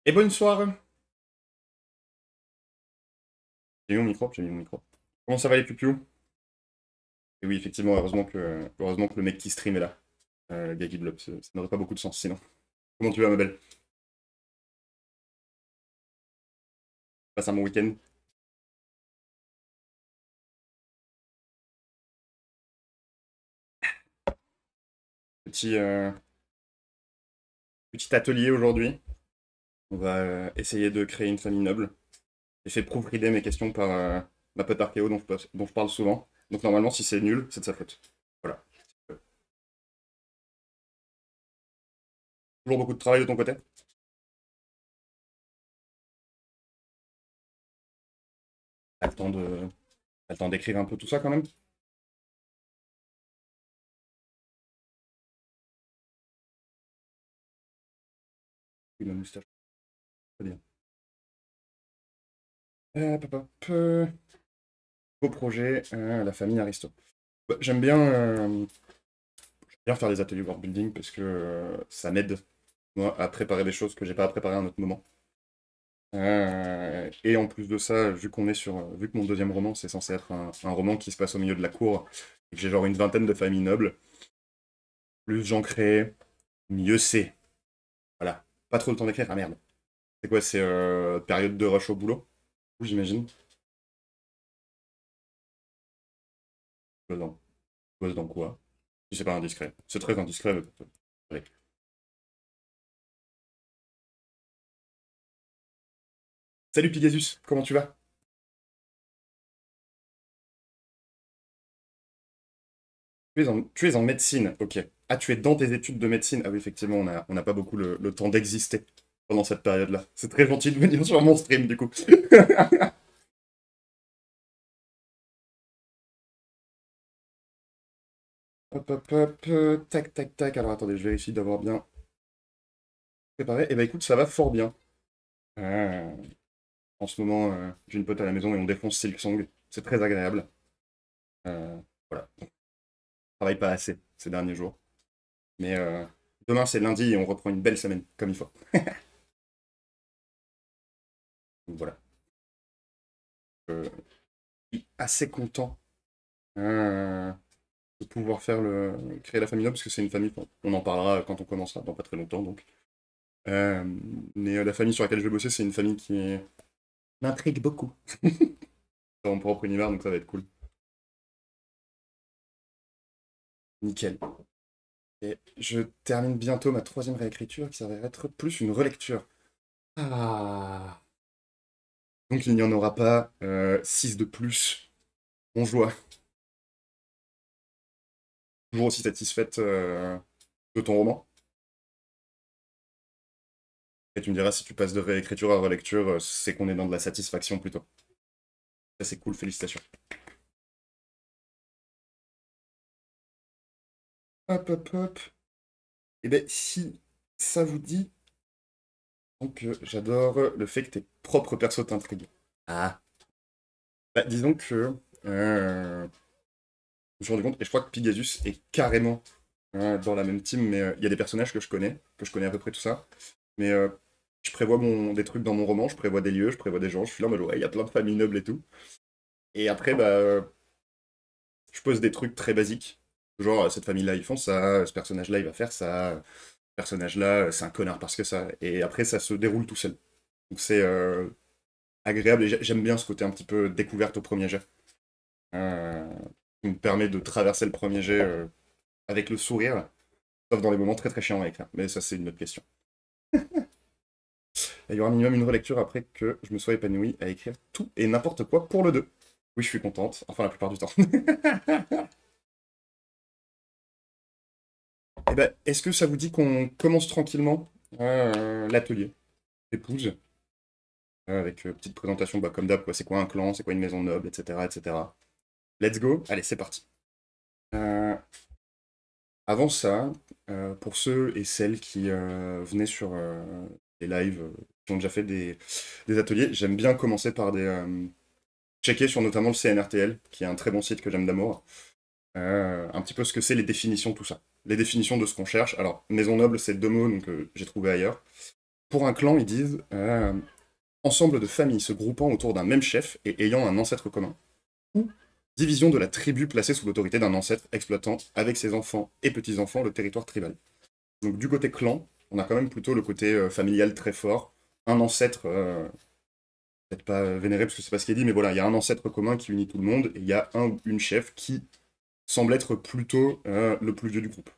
Et bonsoir. J'ai mis mon micro. Comment ça va les pupus? Et oui, effectivement, heureusement que le mec qui stream est là. Le gars qui bloque, ça n'aurait pas beaucoup de sens sinon. Comment tu vas, ma belle? Passe un bon week-end? Petit, euh, Petit atelier aujourd'hui. On va essayer de créer une famille noble. J'ai fait proofreader mes questions par ma pote Archéo dont je parle souvent. Donc normalement, si c'est nul, c'est de sa faute. Voilà. Toujours beaucoup de travail de ton côté? T'as le temps de... T'as le temps d'écrire un peu tout ça quand même? Oui, ma moustache. Très bien. Hop, hop, hop. Beau projet, la famille Aristo. Bah, j'aime bien faire des ateliers world building parce que ça m'aide moi à préparer des choses que j'ai pas à préparer à un autre moment. Et en plus de ça, vu que mon deuxième roman c'est censé être un roman qui se passe au milieu de la cour et que j'ai genre une vingtaine de familles nobles, plus j'en crée, mieux c'est. Voilà, pas trop le temps d'écrire. Ah merde. C'est quoi, c'est période de rush au boulot, j'imagine. Tu bosses dans, tu bosses dans quoi? Si c'est pas indiscret. C'est très indiscret. Allez. Salut Pigasus, comment tu vas? Tu es en médecine, ok. Ah, tu es dans tes études de médecine. Ah oui, effectivement, on n'a pas beaucoup le temps d'exister pendant cette période-là. C'est très gentil de venir sur mon stream, du coup. Hop, hop, hop, tac, tac, tac. Alors attendez, je vérifie d'avoir bien préparé. Eh ben écoute, ça va fort bien. Euh, En ce moment, j'ai une pote à la maison et on défonce Silksong. C'est très agréable. Euh, voilà. On travaille pas assez ces derniers jours. Mais demain, c'est lundi et on reprend une belle semaine, comme il faut. Donc voilà. Je suis assez content. Euh, de pouvoir créer la famille noble, parce que c'est une famille, on en parlera quand on commencera, dans pas très longtemps donc. Euh, mais la famille sur laquelle je vais bosser, c'est une famille qui m'intrigue beaucoup. Dans mon propre univers, donc ça va être cool. Nickel. Et je termine bientôt ma troisième réécriture, qui s'avère être plus une relecture. Ah. Donc il n'y en aura pas 6 de plus. Bon joie. Toujours aussi satisfaite de ton roman. Et tu me diras si tu passes de réécriture à relecture, c'est qu'on est dans de la satisfaction plutôt. Ça c'est cool, félicitations. Hop, hop, hop. Eh bien, si ça vous dit, donc j'adore le fait que tes propres persos t'intriguent. Ah. Bah, disons que je me suis rendu compte, et je crois que Pegasus est carrément dans la même team, mais il y a des personnages que je connais à peu près tout ça. Mais je prévois des trucs dans mon roman, je prévois des lieux, je prévois des gens, je suis là en mode ouais, il y a plein de familles nobles et tout. Et après, bah, je pose des trucs très basiques. Genre, cette famille-là, ils font ça, ce personnage-là, il va faire ça, ce personnage-là, c'est un connard parce que ça. Et après, ça se déroule tout seul. Donc c'est agréable et j'aime bien ce côté un petit peu découverte au premier jet. Euh, qui me permet de traverser le premier jet avec le sourire, sauf dans les moments très très chiants à écrire. Mais ça, c'est une autre question. Et il y aura minimum une relecture après que je me sois épanoui à écrire tout et n'importe quoi pour le 2. Oui, je suis contente, enfin la plupart du temps. Eh ben, est-ce que ça vous dit qu'on commence tranquillement l'atelier épouse avec petite présentation bah, comme d'hab, quoi. C'est quoi un clan, c'est quoi une maison noble, etc., etc. Let's go, allez, c'est parti. Euh, Avant ça, pour ceux et celles qui venaient sur les lives, qui ont déjà fait des ateliers, j'aime bien commencer par checker sur notamment le CNRTL, qui est un très bon site que j'aime d'amour. Un petit peu ce que c'est les définitions, tout ça. Les définitions de ce qu'on cherche. Alors, maison noble, c'est deux mots, donc j'ai trouvé ailleurs. Pour un clan, ils disent ensemble de familles se groupant autour d'un même chef et ayant un ancêtre commun. Ou division de la tribu placée sous l'autorité d'un ancêtre exploitant avec ses enfants et petits-enfants le territoire tribal. Donc du côté clan, on a quand même plutôt le côté familial très fort. Un ancêtre, peut-être pas vénéré parce que c'est pas ce qui est dit, mais voilà, il y a un ancêtre commun qui unit tout le monde et il y a un ou une chef qui semble être plutôt le plus vieux du groupe.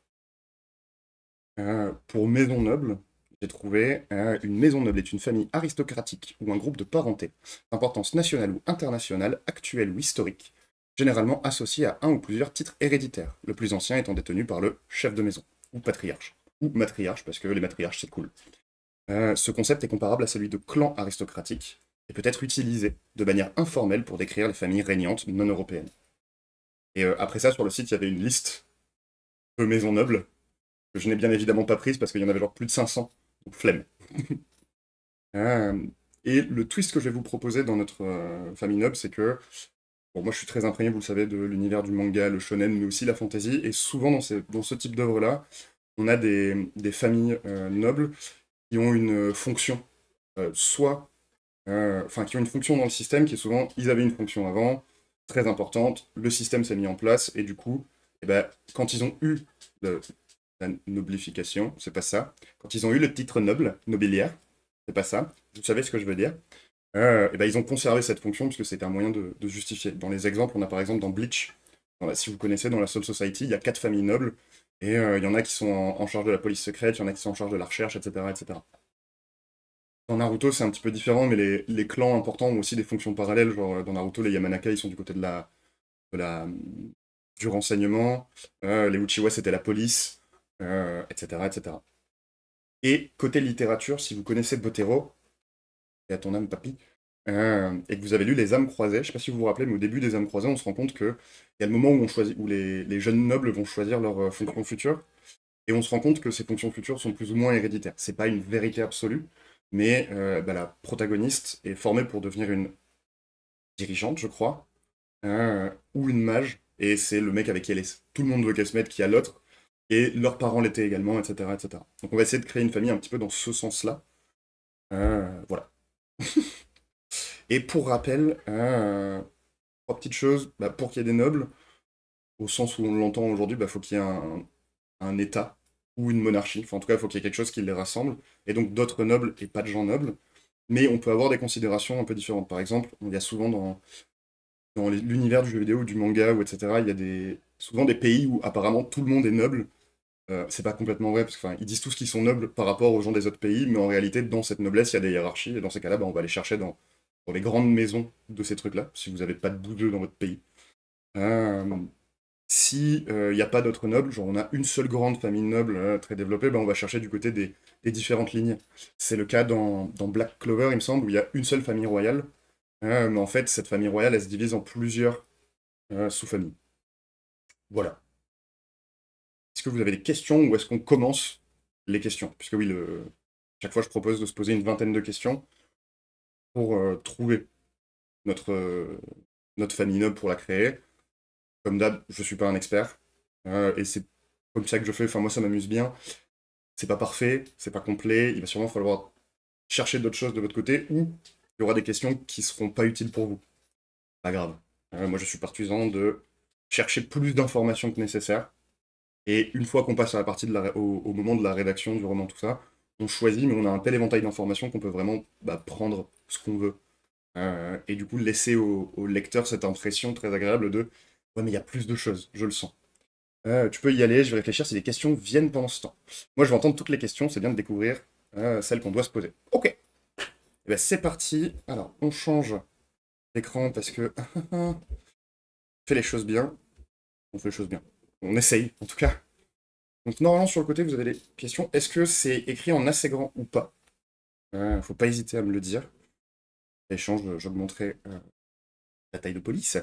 Pour maison noble, j'ai trouvé une maison noble est une famille aristocratique ou un groupe de parenté d'importance nationale ou internationale, actuelle ou historique, généralement associé à un ou plusieurs titres héréditaires, le plus ancien étant détenu par le chef de maison, ou patriarche, ou matriarche, parce que les matriarches c'est cool. Ce concept est comparable à celui de clan aristocratique, et peut être utilisé de manière informelle pour décrire les familles régnantes non européennes. Et après ça, sur le site, il y avait une liste de maisons nobles, que je n'ai bien évidemment pas prise parce qu'il y en avait genre plus de 500, donc flemme. Et le twist que je vais vous proposer dans notre famille noble, c'est que, bon, moi je suis très imprégné, vous le savez, de l'univers du manga, le shonen, mais aussi la fantasy, et souvent dans ce type d'œuvre-là, on a des familles nobles qui ont une fonction, soit, enfin, qui ont une fonction dans le système qui est souvent, ils avaient une fonction avant, très importante, le système s'est mis en place, et du coup, eh ben, quand ils ont eu la noblification, c'est pas ça. Quand ils ont eu le titre noble, nobiliaire, c'est pas ça. Vous savez ce que je veux dire. Et ben, ils ont conservé cette fonction parce que c'était un moyen de justifier. Dans les exemples, on a par exemple dans Bleach, si vous connaissez, dans la Soul Society, il y a 4 familles nobles, et il y en a qui sont en charge de la police secrète, il y en a qui sont en charge de la recherche, etc. etc. Dans Naruto, c'est un petit peu différent, mais les clans importants ont aussi des fonctions parallèles. Genre, dans Naruto, les Yamanaka, ils sont du côté de la, du renseignement, les Uchiwa, c'était la police, etc., etc. Et côté littérature, si vous connaissez Botero, et à ton âme, papy, et que vous avez lu Les âmes croisées, je sais pas si vous vous rappelez, mais au début des âmes croisées, on se rend compte qu'il y a le moment où, où les jeunes nobles vont choisir leur fonction future, et on se rend compte que ces fonctions futures sont plus ou moins héréditaires. C'est pas une vérité absolue, mais bah, la protagoniste est formée pour devenir une dirigeante, je crois, ou une mage, et c'est le mec avec qui elle est. Tout le monde veut qu'elle se mette, qui a l'autre, et leurs parents l'étaient également, etc., etc. Donc on va essayer de créer une famille un petit peu dans ce sens-là. Voilà. Et pour rappel, trois petites choses, bah, pour qu'il y ait des nobles, au sens où on l'entend aujourd'hui, il faut qu'il y ait un État ou une monarchie. Enfin, en tout cas, il faut qu'il y ait quelque chose qui les rassemble, et donc d'autres nobles et pas de gens nobles. Mais on peut avoir des considérations un peu différentes. Par exemple, il y a souvent dans l'univers du jeu vidéo, du manga, ou etc., il y a souvent des pays où apparemment tout le monde est noble. C'est pas complètement vrai, parce qu'ils disent tous qu'ils sont nobles par rapport aux gens des autres pays, mais en réalité, dans cette noblesse, il y a des hiérarchies, et dans ces cas-là, bah, on va aller chercher dans les grandes maisons de ces trucs-là, si vous n'avez pas de bouseux dans votre pays. Euh, si il n'y a pas d'autres nobles, genre on a une seule grande famille noble très développée, bah, on va chercher du côté des différentes lignes. C'est le cas dans Black Clover, il me semble, où il y a une seule famille royale, mais en fait, cette famille royale, elle se divise en plusieurs sous-familles. Voilà. Est-ce que vous avez des questions ou est-ce qu'on commence les questions? Puisque oui, chaque fois je propose de se poser une vingtaine de questions pour trouver notre, notre famille noble pour la créer. Comme d'hab, je suis pas un expert. Et c'est comme ça que je fais. Enfin, moi, ça m'amuse bien. C'est pas parfait, c'est pas complet. Il va sûrement falloir chercher d'autres choses de votre côté ou il y aura des questions qui seront pas utiles pour vous. Pas grave. Moi, je suis partisan de chercher plus d'informations que nécessaire. Et une fois qu'on passe à la partie au moment de la rédaction du roman, tout ça, on choisit, mais on a un tel éventail d'informations qu'on peut vraiment prendre ce qu'on veut. Et du coup, laisser au lecteur cette impression très agréable de ouais, mais il y a plus de choses, je le sens. Tu peux y aller, je vais réfléchir si les questions viennent pendant ce temps. Moi, je vais entendre toutes les questions, c'est bien de découvrir celles qu'on doit se poser. Ok, eh ben, c'est parti. Alors, on change d'écran parce que on fait les choses bien. On fait les choses bien. On essaye, en tout cas. Donc, normalement, sur le côté, vous avez les questions. Est-ce que c'est écrit en assez grand ou pas? Faut pas hésiter à me le dire. Échange, j'augmenterai la taille de police.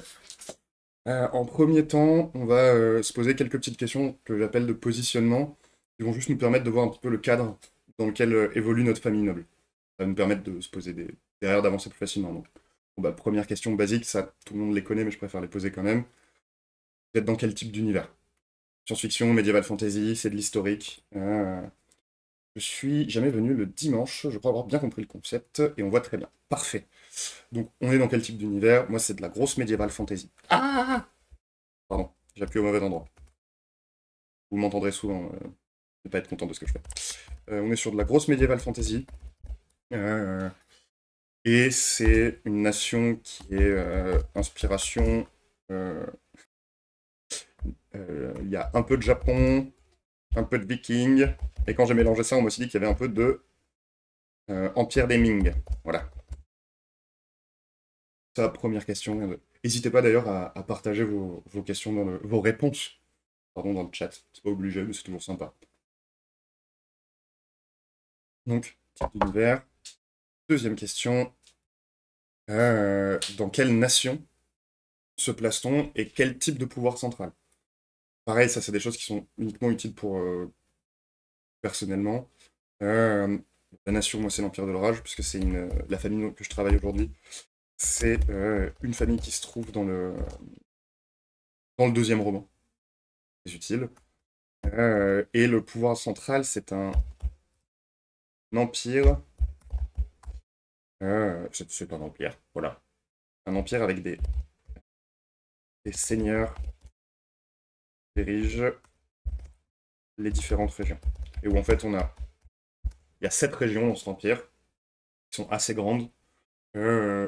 En premier temps, on va se poser quelques petites questions que j'appelle de positionnement, qui vont juste nous permettre de voir un petit peu le cadre dans lequel évolue notre famille noble. Ça va nous permettre de se poser derrière, d'avancer plus facilement. Donc, bon, première question basique, ça tout le monde les connaît, mais je préfère les poser quand même. Vous êtes dans quel type d'univers? Science-fiction, médiéval fantasy, c'est de l'historique. Je suis jamais venu le dimanche, je crois avoir bien compris le concept, et on voit très bien. Parfait. Donc, on est dans quel type d'univers? Moi, c'est de la grosse médiévale fantasy. Ah! Pardon, j'appuie au mauvais endroit. Vous m'entendrez souvent ne pas être content de ce que je fais. On est sur de la grosse médiévale fantasy. Euh, et c'est une nation qui est inspiration. euh, Il y a un peu de Japon, un peu de Viking. Et quand j'ai mélangé ça, on m'a aussi dit qu'il y avait un peu de Empire des Ming. Voilà. Ça, première question. N'hésitez pas d'ailleurs à partager vos questions, vos réponses pardon, dans le chat. C'est pas obligé, mais c'est toujours sympa. Donc, type d'univers. Deuxième question. Dans quelle nation se place-t-on et quel type de pouvoir central? Pareil, ça, c'est des choses qui sont uniquement utiles pour personnellement. Euh, la nation, moi, c'est l'Empire de l'Orage, puisque c'est la famille que je travaille aujourd'hui. C'est une famille qui se trouve dans le deuxième roman. C'est utile. Et le pouvoir central, c'est un empire. C'est un empire, voilà. Un empire avec des seigneurs qui dirigent les différentes régions. Et où en fait, il y a 7 régions dans cet empire, qui sont assez grandes.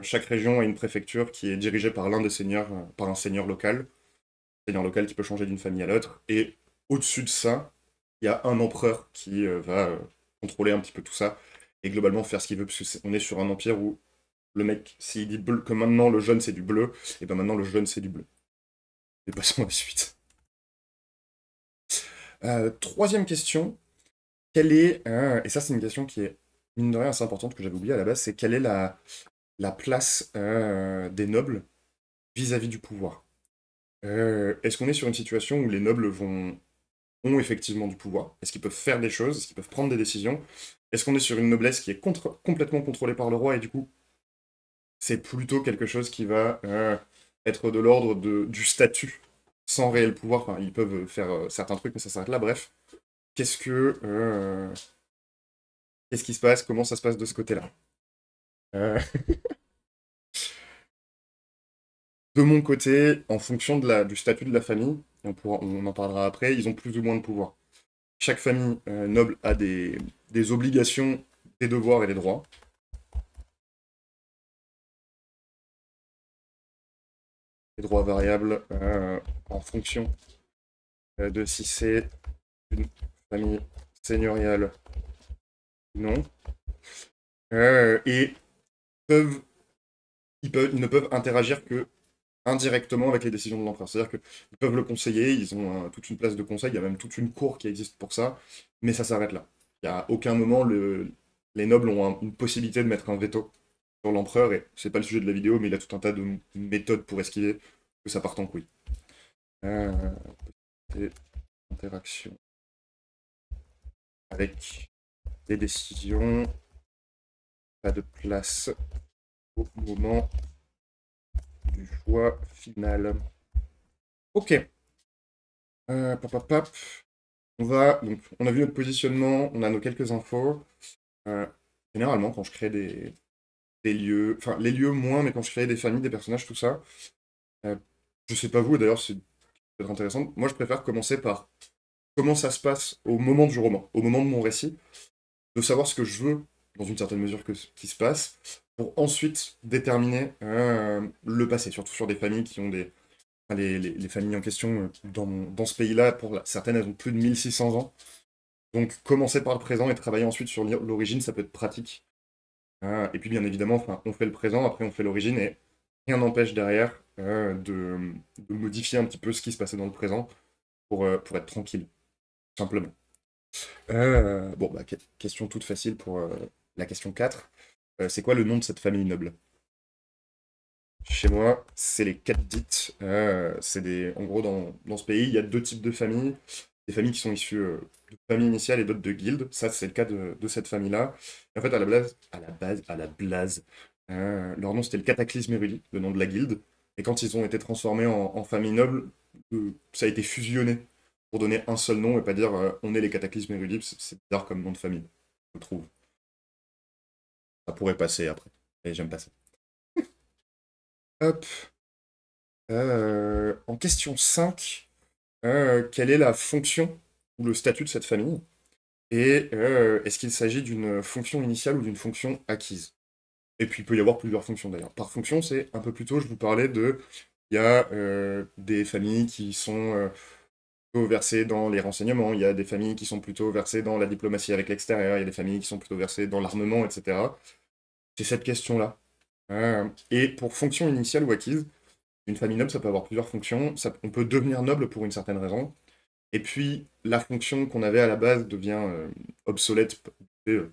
Chaque région a une préfecture qui est dirigée par l'un des seigneurs, par un seigneur local. Seigneur local qui peut changer d'une famille à l'autre. Et au-dessus de ça, il y a un empereur qui va contrôler un petit peu tout ça et globalement faire ce qu'il veut, parce qu'on est sur un empire où le mec, s'il dit bleu, que maintenant le jaune c'est du bleu, et ben maintenant le jaune c'est du bleu. Et passons à la suite. Troisième question, quelle est, et ça c'est une question qui est mine de rien assez importante que j'avais oublié à la base, c'est quelle est la place des nobles vis-à-vis du pouvoir? Est-ce qu'on est sur une situation où les nobles ont effectivement du pouvoir? Est-ce qu'ils peuvent faire des choses? Est-ce qu'ils peuvent prendre des décisions? Est-ce qu'on est sur une noblesse qui est complètement contrôlée par le roi et du coup, c'est plutôt quelque chose qui va être de l'ordre du statut sans réel pouvoir? Enfin, ils peuvent faire certains trucs, mais ça s'arrête là. Bref, qu'est-ce qui se passe? Comment ça se passe de ce côté-là? Euh, de mon côté, en fonction du statut de la famille, on en parlera après, ils ont plus ou moins de pouvoir. Chaque famille noble a des obligations, des devoirs et des droits. Les droits variables en fonction de si c'est une famille seigneuriale ou non. Et peuvent, ils ne peuvent interagir que indirectement avec les décisions de l'empereur. C'est-à-dire qu'ils peuvent le conseiller, ils ont toute une place de conseil, il y a même toute une cour qui existe pour ça, mais ça s'arrête là. Il n'y a aucun moment, les nobles ont une possibilité de mettre un veto sur l'empereur, et c'est pas le sujet de la vidéo, mais il a tout un tas de méthodes pour esquiver que ça parte en couille. Et interaction avec les décisions, pas de place au moment du choix final. Ok. Pop, pop, pop. Donc, on a vu notre positionnement, on a nos quelques infos. Euh, Généralement, quand je crée des lieux, enfin les lieux moins, mais quand je crée des familles, des personnages, tout ça, euh, je sais pas vous, d'ailleurs, c'est peut-être intéressant. Moi, je préfère commencer par comment ça se passe au moment du roman, au moment de mon récit, de savoir ce que je veux, dans une certaine mesure, qui se passe, pour ensuite déterminer le passé, surtout sur des familles qui ont enfin, les familles en question dans ce pays-là, certaines, elles ont plus de 1600 ans. Donc, commencer par le présent et travailler ensuite sur l'origine, ça peut être pratique. Et puis, bien évidemment, enfin, on fait le présent, après on fait l'origine, et rien n'empêche derrière de modifier un petit peu ce qui se passait dans le présent pour être tranquille, tout simplement. Bon, bah, question toute facile pour la question 4. C'est quoi le nom de cette famille noble? Chez moi, c'est les Khaddites. En gros, dans ce pays, il y a deux types de familles. Des familles qui sont issues de familles initiales et d'autres de guildes. Ça, c'est le cas de cette famille-là. Et en fait, à la base, leur nom c'était le Cataclysme Érudit, le nom de la guilde. Et quand ils ont été transformés en famille noble, ça a été fusionné pour donner un seul nom et pas dire on est les Cataclysmes Érudits. C'est bizarre comme nom de famille. je trouve. Ça pourrait passer après. Et j'aime pas ça. Hop. En question 5, quelle est la fonction ou le statut de cette famille? Et est-ce qu'il s'agit d'une fonction initiale ou d'une fonction acquise? Et puis il peut y avoir plusieurs fonctions d'ailleurs. Par fonction, c'est un peu plus tôt, je vous parlais de... Il y a des familles qui sont plutôt versées dans les renseignements, il y a des familles qui sont plutôt versées dans la diplomatie avec l'extérieur, il y a des familles qui sont plutôt versées dans l'armement, etc. C'est cette question-là. Et pour fonction initiale ou acquise, une famille noble, ça peut avoir plusieurs fonctions. On peut devenir noble pour une certaine raison. Et puis, la fonction qu'on avait à la base devient obsolète. Tu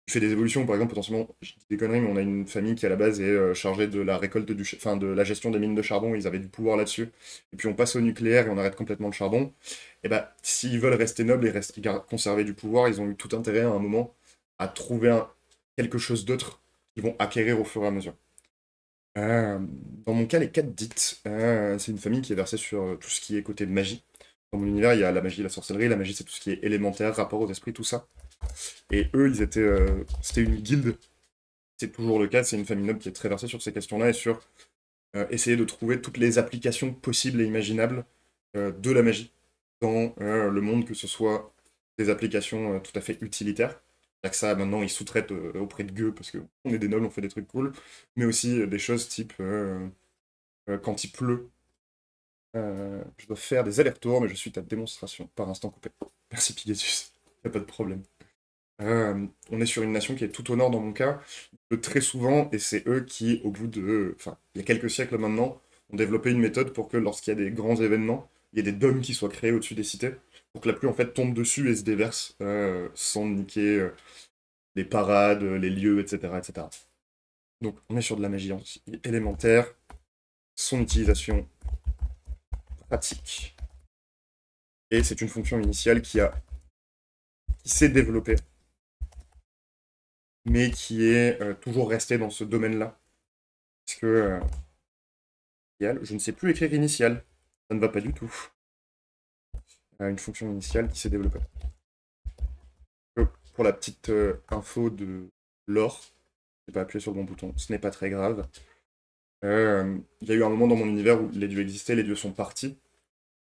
fais des évolutions, par exemple, potentiellement, je dis des conneries, mais on a une famille qui à la base est chargée de la récolte enfin, de la gestion des mines de charbon, ils avaient du pouvoir là-dessus. Et puis on passe au nucléaire et on arrête complètement le charbon. Et bah, s'ils veulent rester nobles et conserver du pouvoir, ils ont eu tout intérêt à un moment à trouver quelque chose d'autre qu'ils vont acquérir au fur et à mesure. Dans mon cas, les 4 dites, c'est une famille qui est versée sur tout ce qui est côté magie. Dans mon univers, il y a la magie, la sorcellerie. La magie, c'est tout ce qui est élémentaire, rapport aux esprits, tout ça. Et eux, c'était une guilde. C'est toujours le cas, c'est une famille noble qui est très versée sur ces questions-là et sur essayer de trouver toutes les applications possibles et imaginables de la magie dans le monde, que ce soit des applications tout à fait utilitaires. Là que ça, maintenant, ils sous-traitent auprès de gueux parce qu'on est des nobles, on fait des trucs cool, mais aussi des choses type quand il pleut, je dois faire des allers-retours, mais je suis ta démonstration par instant coupé. Merci Pigasus, y a pas de problème. On est sur une nation qui est tout au nord dans mon cas, très souvent, et c'est eux qui, au bout de... Enfin, il y a quelques siècles maintenant, ont développé une méthode pour que lorsqu'il y a des grands événements, il y ait des dômes qui soient créés au-dessus des cités, pour que la pluie en fait tombe dessus et se déverse sans niquer les parades, les lieux, etc., etc. Donc on est sur de la magie élémentaire, son utilisation pratique. Et c'est une fonction initiale qui s'est développée, mais qui est toujours restée dans ce domaine-là. Parce que je ne sais plus écrire initial, ça ne va pas du tout. Une fonction initiale qui s'est développée. Pour la petite info de l'or, je n'ai pas appuyé sur le bon bouton, ce n'est pas très grave. Il y a eu un moment dans mon univers où les dieux existaient, les dieux sont partis.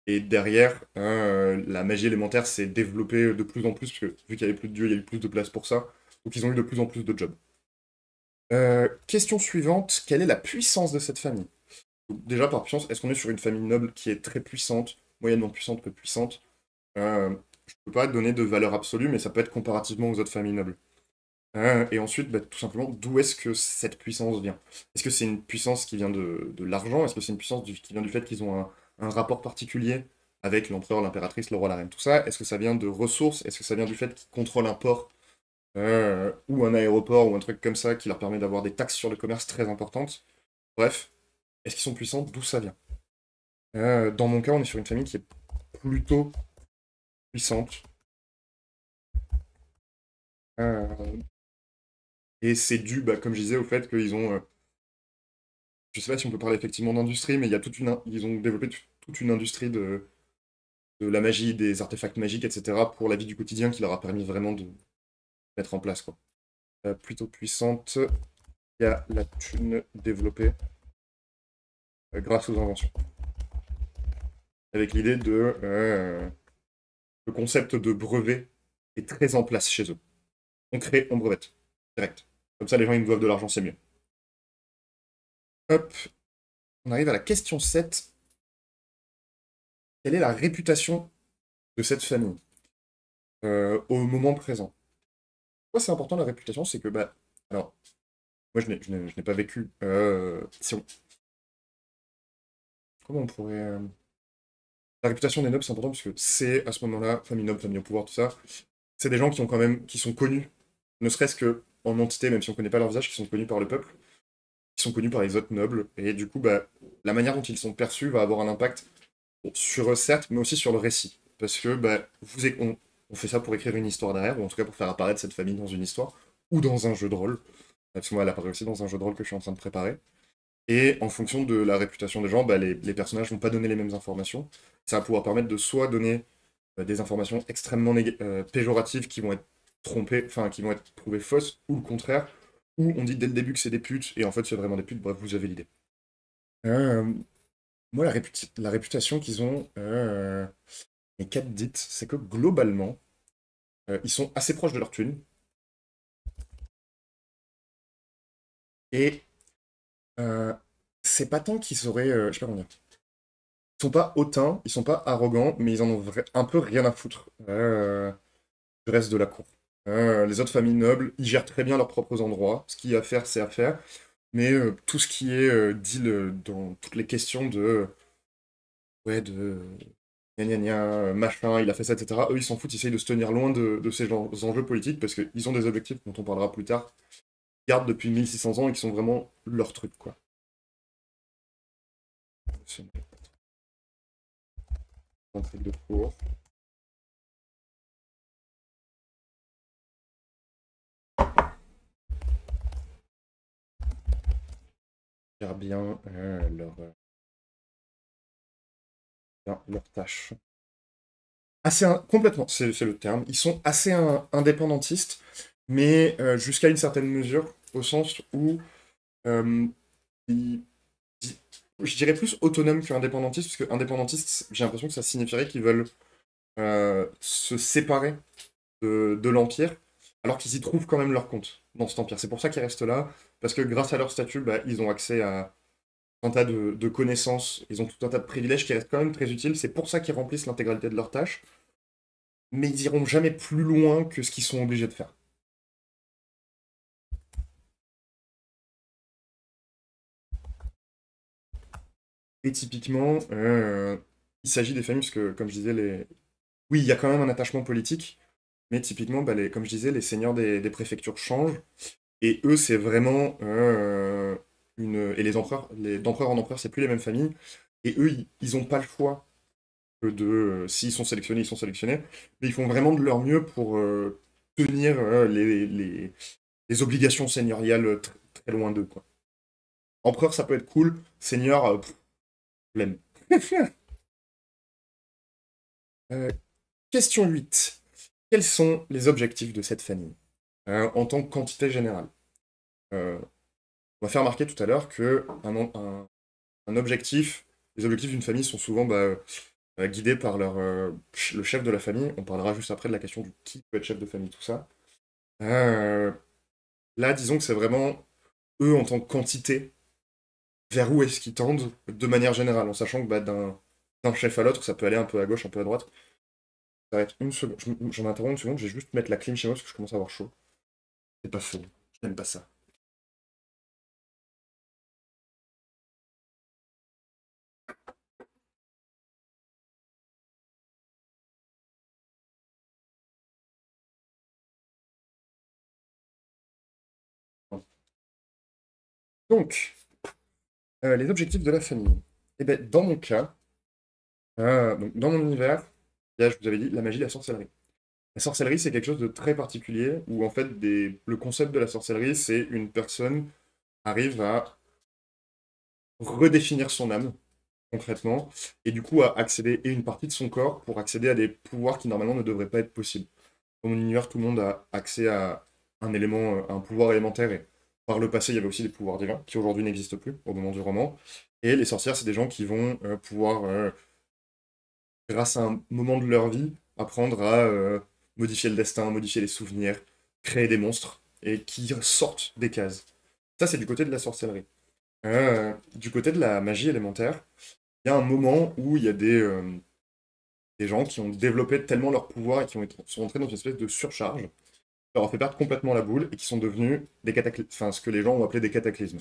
Et derrière, la magie élémentaire s'est développée de plus en plus, parce que vu qu'il n'y avait plus de dieux, il y a eu plus de place pour ça. Donc ils ont eu de plus en plus de jobs. Question suivante, quelle est la puissance de cette famille? Donc, déjà par puissance, est-ce qu'on est sur une famille noble qui est très puissante, moyennement puissante que puissante? Je ne peux pas donner de valeur absolue, mais ça peut être comparativement aux autres familles nobles. Et ensuite, bah, tout simplement, d'où est-ce que cette puissance vient? Est-ce que c'est une puissance qui vient de l'argent? Est-ce que c'est une puissance qui vient du fait qu'ils ont un rapport particulier avec l'empereur, l'impératrice, le roi, la reine, tout ça? Est-ce que ça vient de ressources? Est-ce que ça vient du fait qu'ils contrôlent un port ou un aéroport ou un truc comme ça qui leur permet d'avoir des taxes sur le commerce très importantes? Bref, est-ce qu'ils sont puissants? D'où ça vient? Dans mon cas, on est sur une famille qui est plutôt puissante. Et c'est dû, bah, comme je disais, au fait qu'ils ont... je sais pas si on peut parler effectivement d'industrie, mais il y a ils ont développé toute une industrie de la magie, des artefacts magiques, etc. pour la vie du quotidien qui leur a permis vraiment de mettre en place, quoi. Plutôt puissante, il y a la thune développée grâce aux inventions. Avec l'idée le concept de brevet est très en place chez eux. On crée, on brevette, direct. Comme ça, les gens, ils nous doivent de l'argent, c'est mieux. Hop, on arrive à la question 7. Quelle est la réputation de cette famille au moment présent? Pourquoi c'est important la réputation? C'est que, bah, alors, moi je n'ai pas vécu. Comment on pourrait. La réputation des nobles, c'est important parce que c'est à ce moment-là, famille noble, famille au pouvoir, tout ça, c'est des gens qui ont quand même, qui sont connus, ne serait-ce que en entité, même si on ne connaît pas leur visage, qui sont connus par le peuple, qui sont connus par les autres nobles, et du coup, bah, la manière dont ils sont perçus va avoir un impact sur eux, certes, mais aussi sur le récit. Parce que bah, on fait ça pour écrire une histoire derrière, ou en tout cas pour faire apparaître cette famille dans une histoire, ou dans un jeu de rôle. Parce que moi, elle apparaît aussi dans un jeu de rôle que je suis en train de préparer. Et en fonction de la réputation des gens, bah, les personnages vont pas donner les mêmes informations. Ça va pouvoir permettre de soit donner des informations extrêmement péjoratives qui vont être trompées, enfin, qui vont être prouvées fausses, ou le contraire, où on dit dès le début que c'est des putes, et en fait, c'est vraiment des putes, bref, vous avez l'idée. Euh, Moi, la réputation qu'ils ont, les quatre dites, c'est que globalement, ils sont assez proches de leur thune, et euh, c'est pas tant qu'ils auraient, je sais pas comment dire, ils sont pas hautains, ils sont pas arrogants, mais ils en ont un peu rien à foutre du reste de la cour. Les autres familles nobles, ils gèrent très bien leurs propres endroits, ce qu'il y a à faire, c'est à faire, mais tout ce qui est deal dans toutes les questions de, ouais, de gna gna gna, machin, il a fait ça, etc., eux, ils s'en foutent, ils essayent de se tenir loin de ces enjeux politiques, parce qu'ils ont des objectifs dont on parlera plus tard, qu'ils gardent depuis 1600 ans et qui sont vraiment leur truc, quoi. C'est une intrigue de cour. Faire bien leur tâche. Complètement, c'est le terme. Ils sont assez indépendantistes, mais jusqu'à une certaine mesure, au sens où euh, ils- je dirais plus autonome qu'indépendantiste, parce que indépendantiste, j'ai l'impression que ça signifierait qu'ils veulent se séparer de l'Empire, alors qu'ils y trouvent quand même leur compte dans cet Empire. C'est pour ça qu'ils restent là, parce que grâce à leur statut, bah, ils ont accès à un tas de connaissances, ils ont tout un tas de privilèges qui restent quand même très utiles. C'est pour ça qu'ils remplissent l'intégralité de leurs tâches, mais ils iront jamais plus loin que ce qu'ils sont obligés de faire. Et typiquement, il s'agit des familles, parce que, comme je disais, oui, il y a quand même un attachement politique, mais typiquement, bah, comme je disais, les seigneurs des préfectures changent, et eux, c'est vraiment Et les empereurs, d'empereur en empereur, c'est plus les mêmes familles, et eux, ils ont pas le choix que s'ils sont sélectionnés, ils sont sélectionnés, mais ils font vraiment de leur mieux pour tenir les obligations seigneuriales très loin d'eux, quoi. Empereur, ça peut être cool, seigneur, flemme. Euh, Question 8. Quels sont les objectifs de cette famille en tant que quantité générale? Euh, on va faire remarquer tout à l'heure que un objectif, les objectifs d'une famille sont souvent guidés par le chef de la famille. On parlera juste après de la question du qui peut être chef de famille, tout ça. Euh, Là, disons que c'est vraiment eux en tant que quantité, vers où est-ce qu'ils tendent de manière générale, en sachant que d'un chef à l'autre, ça peut aller un peu à gauche, un peu à droite. Ça va être une seconde. J'en interromps une seconde, je vais juste mettre la clim chez moi parce que je commence à avoir chaud. C'est pas faux. Je n'aime pas ça. Donc, les objectifs de la famille. Eh ben, dans mon cas, donc, dans mon univers, là, je vous avais dit la magie, la sorcellerie. La sorcellerie, c'est quelque chose de très particulier où, en fait, le concept de la sorcellerie, c'est une personne arrive à redéfinir son âme, concrètement, et du coup à accéder, et une partie de son corps pour accéder à des pouvoirs qui, normalement, ne devraient pas être possibles. Dans mon univers, tout le monde a accès à un élément, un pouvoir élémentaire, et par le passé, il y avait aussi des pouvoirs divins, qui aujourd'hui n'existent plus au moment du roman. Et les sorcières, c'est des gens qui vont pouvoir grâce à un moment de leur vie, apprendre à modifier le destin, modifier les souvenirs, créer des monstres, et qui sortent des cases. Ça, c'est du côté de la sorcellerie. Du côté de la magie élémentaire, il y a un moment où il y a des gens qui ont développé tellement leur pouvoir et sont entrés dans une espèce de surcharge, qui leur a fait perdre complètement la boule, et qui sont devenus enfin, ce que les gens ont appelé des cataclysmes.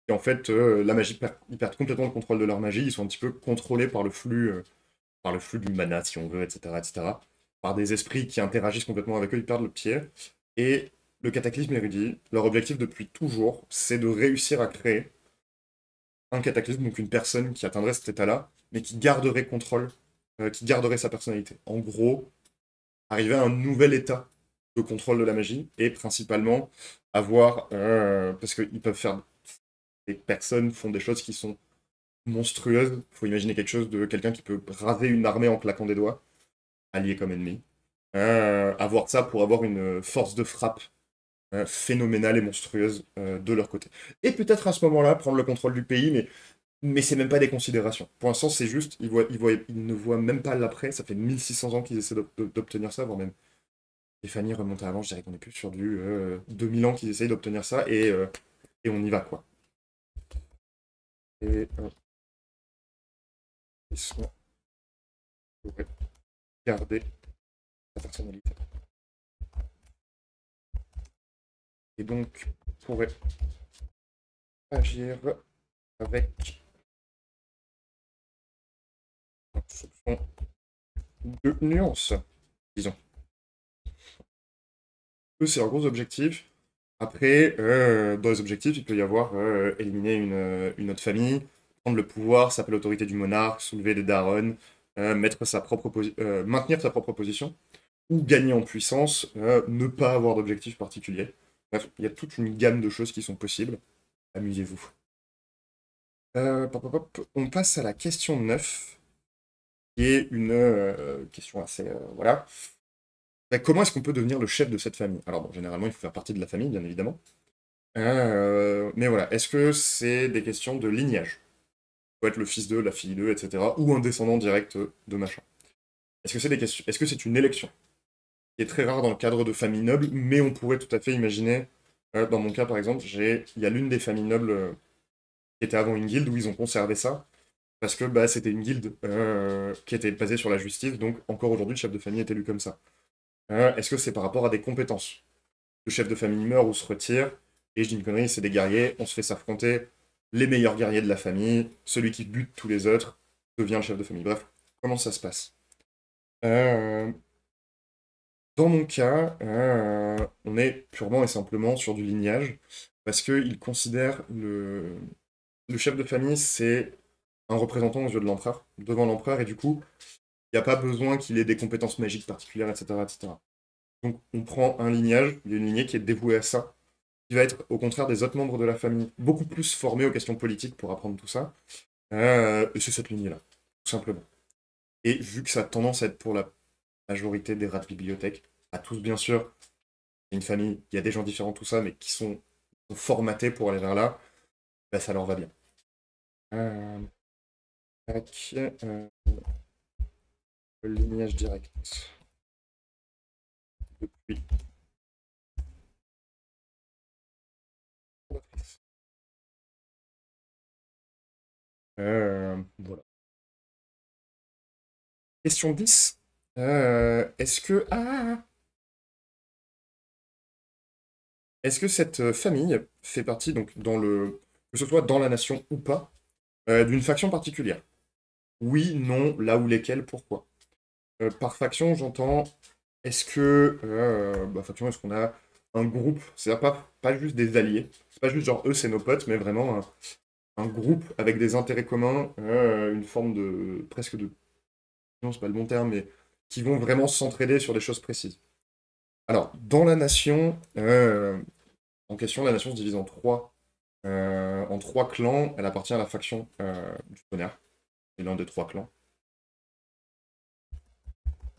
Et en fait, la magie, ils perdent complètement le contrôle de leur magie, ils sont un petit peu contrôlés par le flux du mana, si on veut, etc., etc., par des esprits qui interagissent complètement avec eux, ils perdent le pied. Et le cataclysme érudit, leur objectif depuis toujours, c'est de réussir à créer un cataclysme, donc une personne qui atteindrait cet état-là, mais qui garderait contrôle, qui garderait sa personnalité. En gros, arriver à un nouvel état de contrôle de la magie, et principalement avoir, parce qu'ils peuvent faire, des personnes font des choses qui sont monstrueuses. Il faut imaginer quelque chose de quelqu'un qui peut raser une armée en claquant des doigts, allié comme ennemi. avoir ça pour avoir une force de frappe phénoménale et monstrueuse de leur côté. Et peut-être à ce moment-là, prendre le contrôle du pays, mais c'est même pas des considérations. Pour l'instant, c'est juste, ils ne voient même pas l'après. Ça fait 1600 ans qu'ils essaient d'obtenir ça, voire même les familles remontent à avant. Je dirais qu'on est plus sur du 2000 ans qu'ils essayent d'obtenir ça, et on y va, quoi. Et ils sont pourraient garder sa personnalité. Et donc, pourrait agir avec un soupçon de nuance, disons. Eux, c'est leur gros objectif. Après, dans les objectifs, il peut y avoir éliminer une autre famille, prendre le pouvoir, s'appeler l'autorité du monarque, soulever des darons, maintenir sa propre position, ou gagner en puissance, ne pas avoir d'objectif particulier. Bref, il y a toute une gamme de choses qui sont possibles. Amusez-vous. On passe à la question 9, qui est une question assez... voilà. Ben, comment est-ce qu'on peut devenir le chef de cette famille? Alors bon, généralement, il faut faire partie de la famille, bien évidemment. Mais voilà, est-ce que c'est des questions de lignage? Peut être le fils d'eux, la fille d'eux, etc. Ou un descendant direct de machin. Est-ce que c'est des questions... Est-ce que c'est une élection? Qui est très rare dans le cadre de familles nobles, mais on pourrait tout à fait imaginer... dans mon cas, par exemple, il y a l'une des familles nobles qui était avant une guilde où ils ont conservé ça, parce que bah, c'était une guilde qui était basée sur la justice, donc encore aujourd'hui, le chef de famille est élu comme ça. Est-ce que c'est par rapport à des compétences? Le chef de famille meurt ou se retire, et je dis une connerie, c'est des guerriers, on se fait s'affronter les meilleurs guerriers de la famille, celui qui bute tous les autres devient le chef de famille. Bref, comment ça se passe? Euh, Dans mon cas, on est purement et simplement sur du lignage, parce qu'il considère le chef de famille, c'est un représentant aux yeux de l'empereur, devant l'empereur, et du coup, il n'y a pas besoin qu'il ait des compétences magiques particulières, etc., etc. Donc on prend un lignage, il y a une lignée qui est dévouée à ça, qui va être au contraire des autres membres de la famille, beaucoup plus formés aux questions politiques pour apprendre tout ça, et c'est cette lignée-là, tout simplement. Et vu que ça a tendance à être pour la majorité des rats de bibliothèque, à tous bien sûr, c'est une famille, il y a des gens différents, tout ça, mais qui sont formatés pour aller vers là, bah, ça leur va bien. Euh, tac, le lignage direct. Depuis. Voilà. Question 10. Est-ce que cette famille fait partie, donc, que ce soit dans la nation ou pas, d'une faction particulière? Oui, non, là ou lesquelles, pourquoi? Par faction, j'entends, faction, est-ce qu'on a un groupe, c'est-à-dire pas juste des alliés, c'est pas juste genre eux c'est nos potes, mais vraiment un groupe avec des intérêts communs, une forme de, presque de, non c'est pas le bon terme, mais qui vont vraiment s'entraider sur des choses précises. Alors, dans la nation en question, la nation se divise en trois clans. Elle appartient à la faction du tonnerre. C'est l'un des trois clans.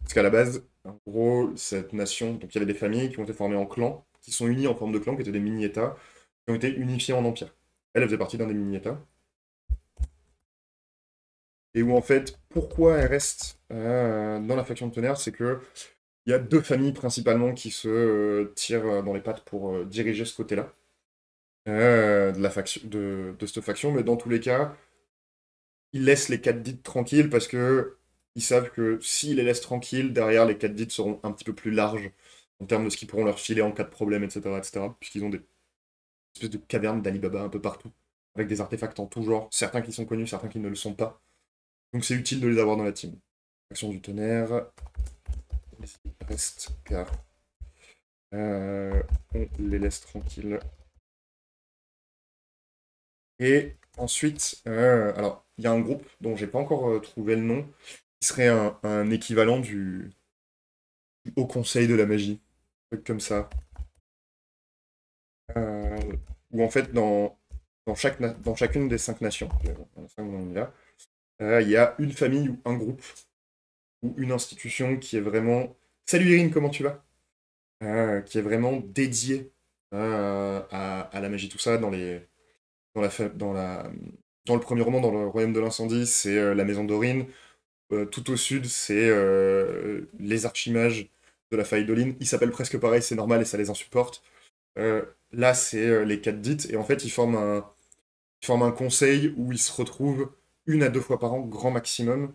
Parce qu'à la base, en gros, cette nation, donc il y avait des familles qui ont été formées en clans, qui sont unies en forme de clans, qui étaient des mini-États, qui ont été unifiés en empire. Elle faisait partie d'un des mini-États. Et où en fait, pourquoi elle reste dans la faction de tonnerre, c'est que il y a deux familles principalement qui se tirent dans les pattes pour diriger ce côté-là de la faction, de cette faction, mais dans tous les cas, ils laissent les 4 dits tranquilles parce que ils savent que s'ils les laissent tranquilles, derrière, les 4 dits seront un petit peu plus larges en termes de ce qu'ils pourront leur filer en cas de problème, etc., etc., puisqu'ils ont des espèces de cavernes d'Alibaba un peu partout, avec des artefacts en tout genre, certains qui sont connus, certains qui ne le sont pas. Donc c'est utile de les avoir dans la team. Action du tonnerre, reste car on les laisse tranquilles. Et ensuite, alors, il y a un groupe dont j'ai pas encore trouvé le nom, qui serait un équivalent du Haut Conseil de la magie, un truc comme ça. Euh, Où en fait, dans chacune des 5 nations, dans les 5 dans l'univers, il y a une famille ou un groupe ou une institution qui est vraiment Salut Irine, comment tu vas? Qui est vraiment dédié à la magie, tout ça, dans, la, fa- dans le premier roman, dans le Royaume de l'Incendie, c'est la maison d'Aurine. Tout au sud, c'est les archimages de la Faidoline. Ils s'appellent presque pareil, c'est normal et ça les insupporte. Là, c'est les quatre dites, et en fait, ils forment un conseil où ils se retrouvent une à deux fois par an, grand maximum,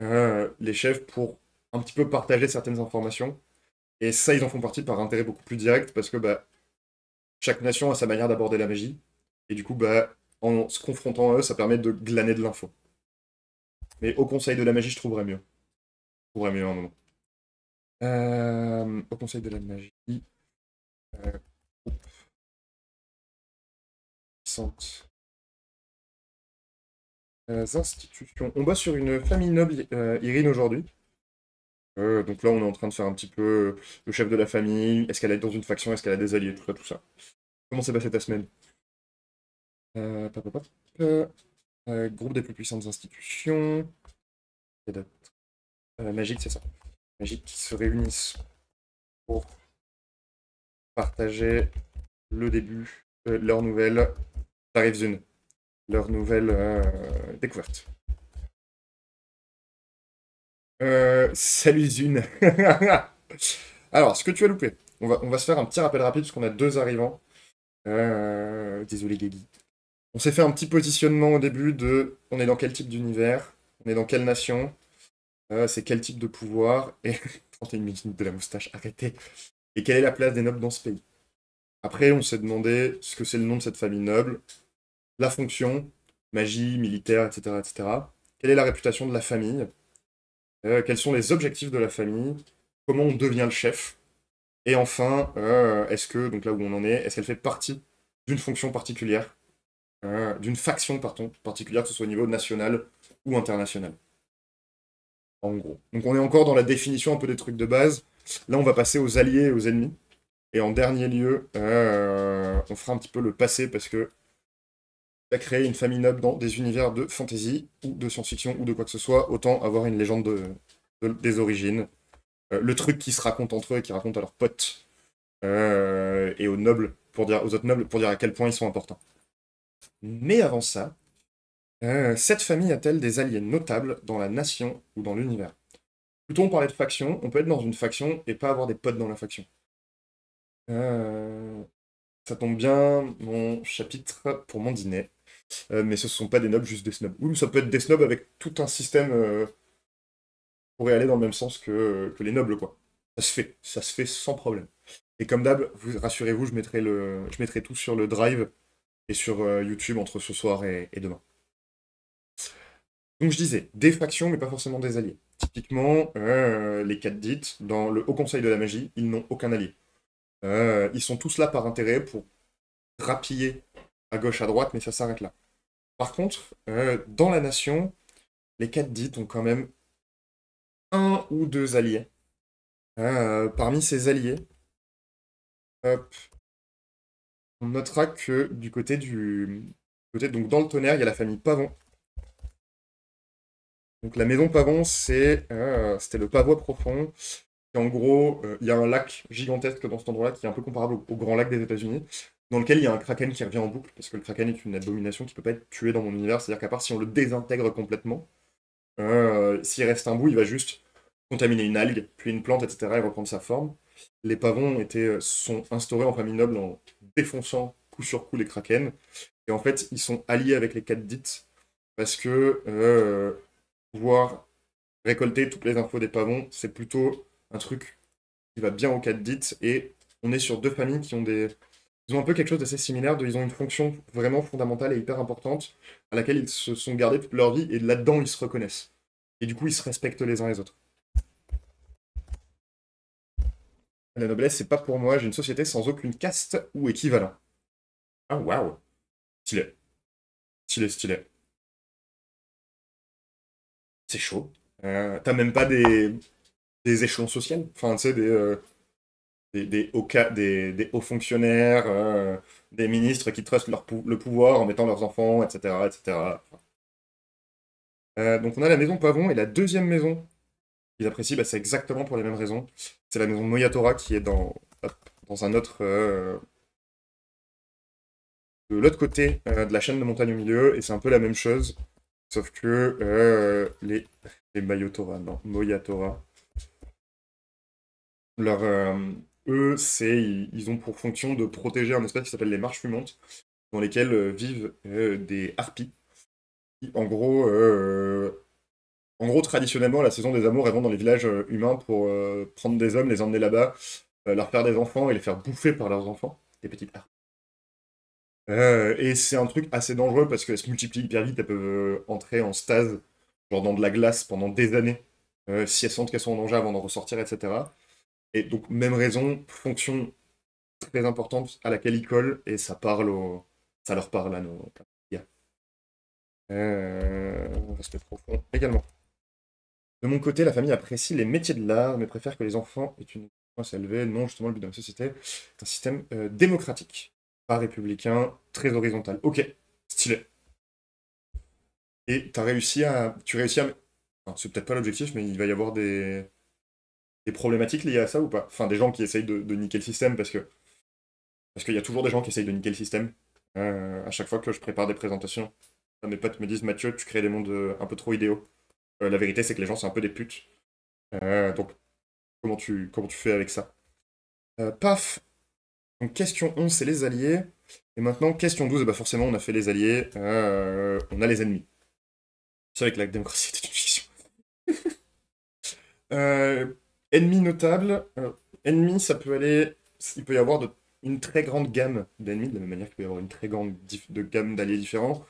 les chefs, pour un petit peu partager certaines informations. Et ça, ils en font partie par intérêt beaucoup plus direct, parce que bah, chaque nation a sa manière d'aborder la magie. Et du coup, bah, en se confrontant à eux, ça permet de glaner de l'info. Mais au conseil de la magie, je trouverais mieux. Je trouverais mieux un moment. Au conseil de la magie, euh, puissante. Institutions. On bosse sur une famille noble, Irine, aujourd'hui. Donc là, on est en train de faire un petit peu le chef de la famille. Est-ce qu'elle est dans une faction? Est-ce qu'elle a des alliés? Tout ça, tout ça. Comment s'est passée ta semaine? Pop, pop, pop. Groupe des plus puissantes institutions. Et d'autres. Magique, c'est ça. Magique qui se réunissent pour partager le début, leurs nouvelles. T'arrives une. Leurs nouvelles découvertes. Salut Zune. Alors, ce que tu as loupé, on va se faire un petit rappel rapide parce qu'on a deux arrivants. Désolé Guigui. On s'est fait un petit positionnement au début de on est dans quel type d'univers, on est dans quelle nation, c'est quel type de pouvoir, et 31 minutes de la moustache, arrêtez. Et quelle est la place des nobles dans ce pays. Après, on s'est demandé ce que c'est le nom de cette famille noble, la fonction, magie, militaire, etc., etc. Quelle est la réputation de la famille, quels sont les objectifs de la famille, comment on devient le chef, et enfin, est-ce que, donc là où on en est, est-ce qu'elle fait partie d'une fonction particulière, d'une faction pardon, particulière, que ce soit au niveau national ou international, en gros. Donc on est encore dans la définition un peu des trucs de base. Là, on va passer aux alliés et aux ennemis. Et en dernier lieu, on fera un petit peu le passé, parce que tu as créé une famille noble dans des univers de fantasy, ou de science-fiction, ou de quoi que ce soit, autant avoir une légende des origines. Le truc qui se raconte entre eux et qui raconte à leurs potes et aux nobles, aux autres nobles, pour dire à quel point ils sont importants. Mais avant ça, cette famille a-t-elle des alliés notables dans la nation ou dans l'univers? Plutôt on parlait de faction, on peut être dans une faction et pas avoir des potes dans la faction. Euh, Ça tombe bien, mon chapitre pour mon dîner. Mais ce ne sont pas des nobles, juste des snobs. Oui, mais ça peut être des snobs avec tout un système pour aller dans le même sens que les nobles, quoi. Ça se fait sans problème. Et comme d'hab, rassurez-vous, je mettrai tout sur le Drive et sur YouTube entre ce soir et demain. Donc je disais, des factions, mais pas forcément des alliés. Typiquement, les quatre dites, dans le Haut Conseil de la Magie, ils n'ont aucun allié. Ils sont tous là par intérêt pour grappiller à gauche, à droite, mais ça s'arrête là. Par contre, dans la nation, les quatre dites ont quand même un ou deux alliés. Parmi ces alliés, hop, on notera que donc dans le tonnerre, il y a la famille Pavon. Donc la maison Pavon, c'était le Pavois profond. Et en gros, il y a un lac gigantesque dans cet endroit-là qui est un peu comparable au grand lac des États-Unis, dans lequel il y a un kraken qui revient en boucle, parce que le kraken est une abomination qui peut pas être tuée dans mon univers. C'est-à-dire qu'à part si on le désintègre complètement, s'il reste un bout, il va juste contaminer une algue, puis une plante, etc., et reprendre sa forme. Les pavons sont instaurés en famille noble en défonçant coup sur coup les kraken. Et en fait, ils sont alliés avec les quatre dites parce que pouvoir récolter toutes les infos des pavons, c'est plutôt un truc qui va bien aux quatre dites. Et on est sur deux familles qui ont ils ont un peu quelque chose d'assez similaire. Ils ont une fonction vraiment fondamentale et hyper importante à laquelle ils se sont gardés toute leur vie et là-dedans, ils se reconnaissent. Et du coup, ils se respectent les uns les autres. La noblesse, c'est pas pour moi, j'ai une société sans aucune caste ou équivalent. Ah, waouh! Stylé. Stylé, stylé. C'est chaud. T'as même pas des échelons sociaux? Enfin, tu sais, des hauts fonctionnaires, des ministres qui trustent le pouvoir en mettant leurs enfants, etc., etc. Donc on a la maison Pavon, et la deuxième maison qu'ils apprécient, bah, c'est exactement pour les mêmes raisons. c'est la maison Moyatora qui est dans un autre... de l'autre côté de la chaîne de montagne au milieu, et c'est un peu la même chose, sauf que les Mayotora, non, Moyatora, leur, eux, ils ont pour fonction de protéger un espace qui s'appelle les marches fumantes, dans lesquelles vivent des harpies. En gros, traditionnellement, la saison des amours, elles vont dans les villages humains pour prendre des hommes, les emmener là-bas, leur faire des enfants et les faire bouffer par leurs enfants, des petites harpies. Et c'est un truc assez dangereux parce qu'elles se multiplient hyper vite, elles peuvent entrer en stase, genre dans de la glace pendant des années, si elles sentent qu'elles sont en danger avant d'en ressortir, etc. Et donc, même raison, fonction très importante à laquelle ils collent, et ça leur parle à nos gars. Respect profond également. De mon côté, la famille apprécie les métiers de l'art, mais préfère que les enfants aient une expérience élevée. Non, justement, le but de la société est un système démocratique, pas républicain, très horizontal. Ok, stylé. Et tu réussis à... enfin, c'est peut-être pas l'objectif, mais il va y avoir des problématiques liées à ça ou pas? Enfin, des gens qui essayent de niquer le système, parce qu'il y a toujours des gens qui essayent de niquer le système. À chaque fois que je prépare des présentations, mes potes me disent, Mathieu, tu crées des mondes un peu trop idéaux. La vérité, c'est que les gens, c'est un peu des putes. Donc, comment tu fais avec ça? Paf! Donc, question 11, c'est les alliés. Et maintenant, question 12, bah forcément, on a fait les alliés. On a les ennemis. C'est vrai que la démocratie était une fiction. Euh, ennemis notables. Ennemis, ça peut aller. Il peut y avoir une très grande gamme d'ennemis, de la même manière qu'il peut y avoir une très grande gamme d'alliés différents.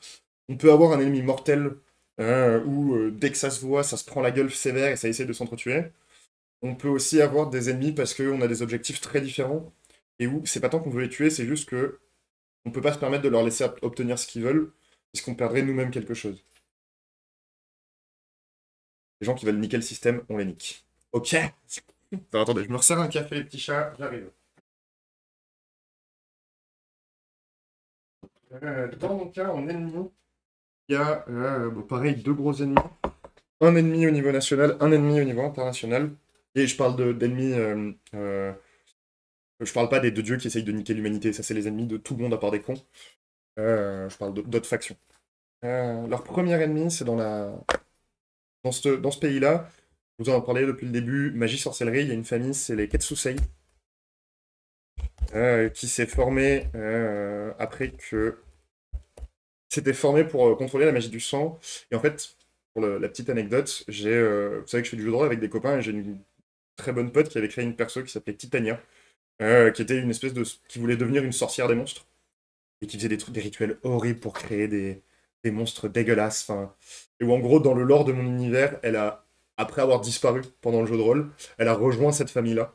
On peut avoir un ennemi mortel où dès que ça se voit, ça se prend la gueule sévère et ça essaie de s'entretuer. On peut aussi avoir des ennemis parce qu'on a des objectifs très différents et où c'est pas tant qu'on veut les tuer, c'est juste que on peut pas se permettre de leur laisser obtenir ce qu'ils veulent parce qu'on perdrait nous-mêmes quelque chose. Les gens qui veulent niquer le système, on les nique. Ok. Attends, attendez, je me resserre un café, les petits chats, j'arrive. Dans mon cas, en ennemi, il y a, bon, pareil, deux gros ennemis. Un ennemi au niveau national, un ennemi au niveau international. Et je parle d'ennemis... je parle pas des deux dieux qui essayent de niquer l'humanité, ça c'est les ennemis de tout le monde à part des cons. Je parle d'autres factions. Leur premier ennemi, c'est dans ce pays-là. Je vous en ai parlé depuis le début, magie, sorcellerie, il y a une famille, c'est les Ketsusei, qui s'est formée après que... S'était formé pour contrôler la magie du sang. Et en fait, pour la petite anecdote, vous savez que je fais du jeu de rôle avec des copains, et j'ai une très bonne pote qui avait créé une perso qui s'appelait Titania, qui était une espèce de... qui voulait devenir une sorcière des monstres, et qui faisait des rituels horribles pour créer des monstres dégueulasses. Enfin, et où en gros, dans le lore de mon univers, après avoir disparu pendant le jeu de rôle, elle a rejoint cette famille-là.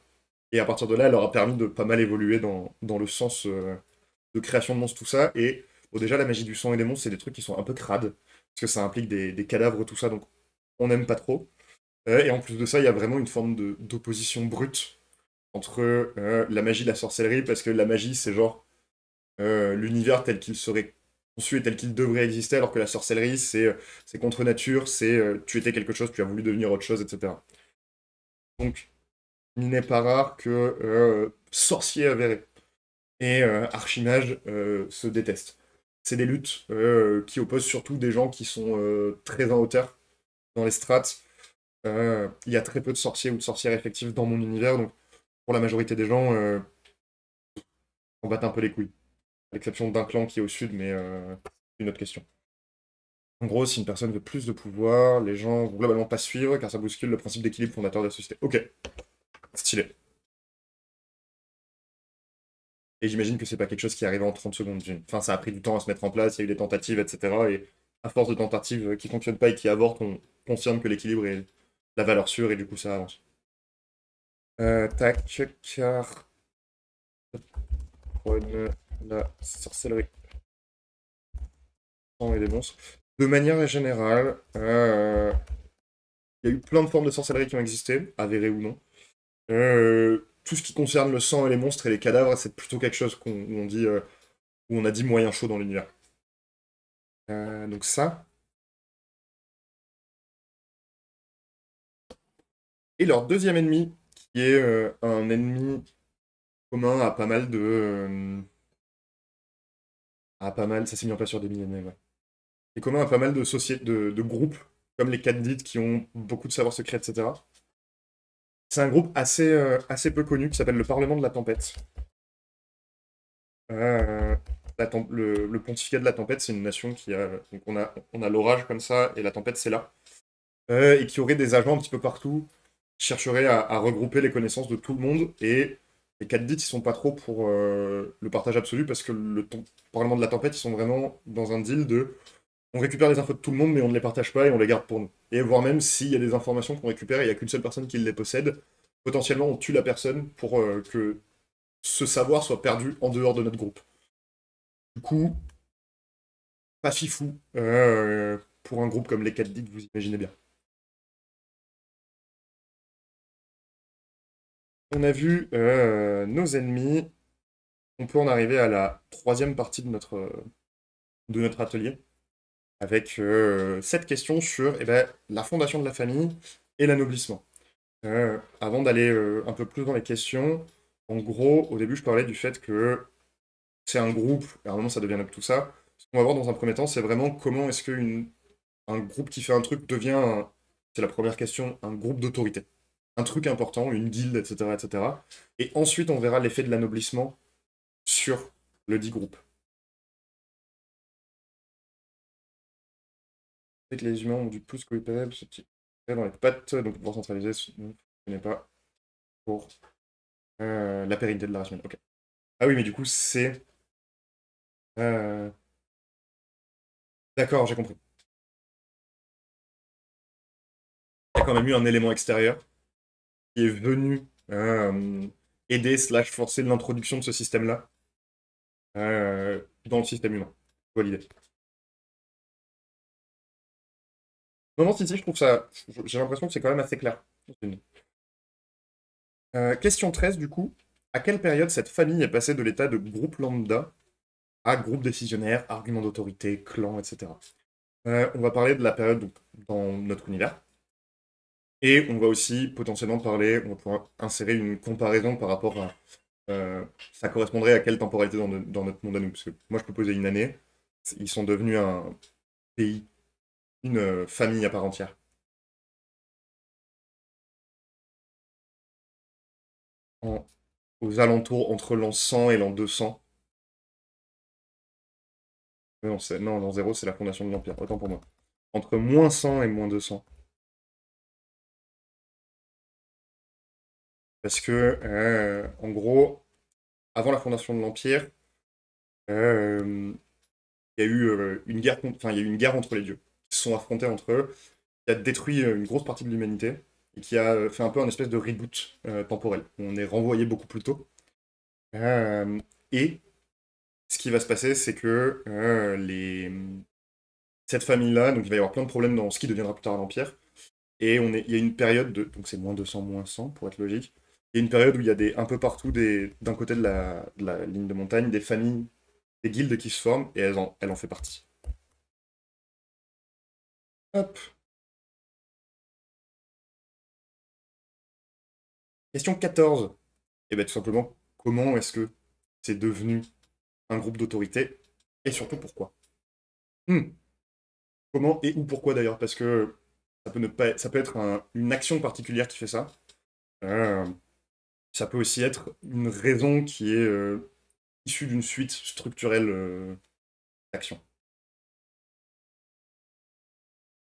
Et à partir de là, elle leur a permis de pas mal évoluer dans le sens de création de monstres, tout ça. Et bon, déjà, la magie du sang et des monstres, c'est des trucs qui sont un peu crades, parce que ça implique des cadavres, tout ça, donc on n'aime pas trop. Et en plus de ça, il y a vraiment une forme d'opposition brute entre la magie et la sorcellerie, parce que la magie, c'est genre l'univers tel qu'il serait conçu et tel qu'il devrait exister, alors que la sorcellerie, c'est contre nature, c'est tu étais quelque chose, tu as voulu devenir autre chose, etc. Donc, il n'est pas rare que sorcier avéré et archimage se détestent. C'est des luttes qui opposent surtout des gens qui sont très en hauteur dans les strates. Il y a très peu de sorciers ou de sorcières effectives dans mon univers, donc pour la majorité des gens, on bat un peu les couilles. À l'exception d'un clan qui est au sud, mais c'est une autre question. En gros, si une personne veut plus de pouvoir, les gens vont globalement pas suivre, car ça bouscule le principe d'équilibre fondateur de la société. Ok, stylé. Et j'imagine que c'est pas quelque chose qui arrive en 30 secondes. Enfin, ça a pris du temps à se mettre en place, il y a eu des tentatives, etc. Et à force de tentatives qui fonctionnent pas et qui avortent, on confirme que l'équilibre est la valeur sûre et du coup ça avance. Tac, car la sorcellerie et des monstres. De manière générale, il y a eu plein de formes de sorcellerie qui ont existé, avérées ou non. Tout ce qui concerne le sang et les monstres et les cadavres, c'est plutôt quelque chose où on a dit moyen chaud dans l'univers. Donc ça. Et leur deuxième ennemi, qui est un ennemi commun à pas mal à pas mal, ça s'est mis en place sur des millénaires, ouais. Qui est commun à pas mal de sociétés, de groupes, comme les Candides qui ont beaucoup de savoirs secrets, etc. C'est un groupe assez peu connu qui s'appelle le Parlement de la Tempête. Euh, le pontificat de la tempête, c'est une nation qui a. Donc on a l'orage comme ça, et la tempête, c'est là. Et qui aurait des agents un petit peu partout, qui chercheraient à regrouper les connaissances de tout le monde. Et les Khaldits, ils sont pas trop pour le partage absolu, parce que Parlement de la tempête, ils sont vraiment dans un deal de. On récupère les infos de tout le monde, mais on ne les partage pas et on les garde pour nous. Et voire même s'il y a des informations qu'on récupère et il n'y a qu'une seule personne qui les possède, potentiellement on tue la personne pour que ce savoir soit perdu en dehors de notre groupe. Du coup, pas fifou pour un groupe comme les 4 vous imaginez bien. On a vu nos ennemis. On peut en arriver à la troisième partie de notre atelier, avec cette question sur la fondation de la famille et l'anoblissement. Avant d'aller un peu plus dans les questions, en gros, au début, je parlais du fait que c'est un groupe, et à un moment, ça devient tout ça. Ce qu'on va voir dans un premier temps, c'est vraiment comment est-ce qu'un groupe qui fait un truc devient, c'est la première question, un groupe d'autorité. Un truc important, une guilde, etc., etc. Et ensuite, on verra l'effet de l'anoblissement sur le dit groupe. En fait, les humains ont du plus que les PL, ce qui est dans les pattes, donc pouvoir centraliser, ce n'est pas pour la pérennité de la race humaine. Ok. Ah oui, mais du coup, c'est... euh, D'accord, j'ai compris. Il y a quand même eu un élément extérieur qui est venu aider slash forcer l'introduction de ce système-là dans le système humain. Je vois l'idée. Non, non, si, je trouve ça... J'ai l'impression que c'est quand même assez clair. Question 13, du coup. À quelle période cette famille est passée de l'état de groupe lambda à groupe décisionnaire, argument d'autorité, clan, etc. On va parler de la période donc, dans notre univers. Et on va aussi potentiellement parler, on va pouvoir insérer une comparaison par rapport à ça correspondrait à quelle temporalité dans notre monde à nous. Parce que moi, je peux poser une année. Ils sont devenus un pays, une famille à part entière. En- Aux alentours entre l'an 100 et l'an 200. Non, non, l'an 0, c'est la fondation de l'Empire. Autant pour moi. Entre moins 100 et moins 200. Parce que, en gros, avant la fondation de l'Empire, euh, il y a eu une guerre, enfin, il y a eu une guerre entre les dieux, qui se sont affrontés entre eux, qui a détruit une grosse partie de l'humanité, et qui a fait un peu un espèce de reboot temporel. On est renvoyé beaucoup plus tôt. Euh, et ce qui va se passer, c'est que cette famille-là, donc il va y avoir plein de problèmes dans ce qui deviendra plus tard l'Empire, et il y a une période de, donc c'est moins 200, moins 100 pour être logique, il y a une période où il y a un peu partout, d'un côté de la ligne de montagne, des familles, des guildes qui se forment, et elle en fait partie. Hop. Question 14. Et bien tout simplement, comment est-ce que c'est devenu un groupe d'autorité, et surtout pourquoi? Hmm. Comment et ou pourquoi d'ailleurs? Parce que ça peut, ne pas, ça peut être une action particulière qui fait ça. Euh, Ça peut aussi être une raison qui est issue d'une suite structurelle d'actions.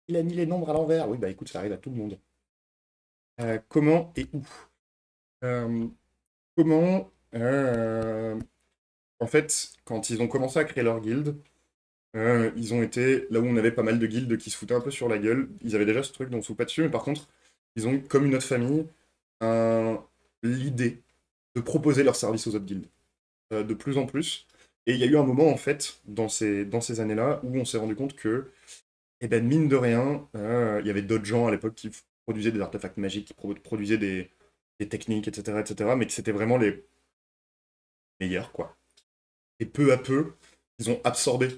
Il a mis les nombres à l'envers. Oui, bah écoute, ça arrive à tout le monde. Comment et où? Euh, comment En fait, quand ils ont commencé à créer leur guilde, ils ont été là où on avait pas mal de guildes qui se foutaient un peu sur la gueule. Ils avaient déjà ce truc dont on se fout pas dessus, mais par contre, ils ont, comme une autre famille, l'idée de proposer leurs services aux autres guildes, de plus en plus. Et il y a eu un moment, en fait, dans ces années-là, où on s'est rendu compte que, eh ben, mine de rien, il y avait d'autres gens à l'époque qui produisaient des artefacts magiques, qui produisaient des techniques, etc., mais que c'était vraiment les meilleurs, quoi. Et peu à peu, ils ont absorbé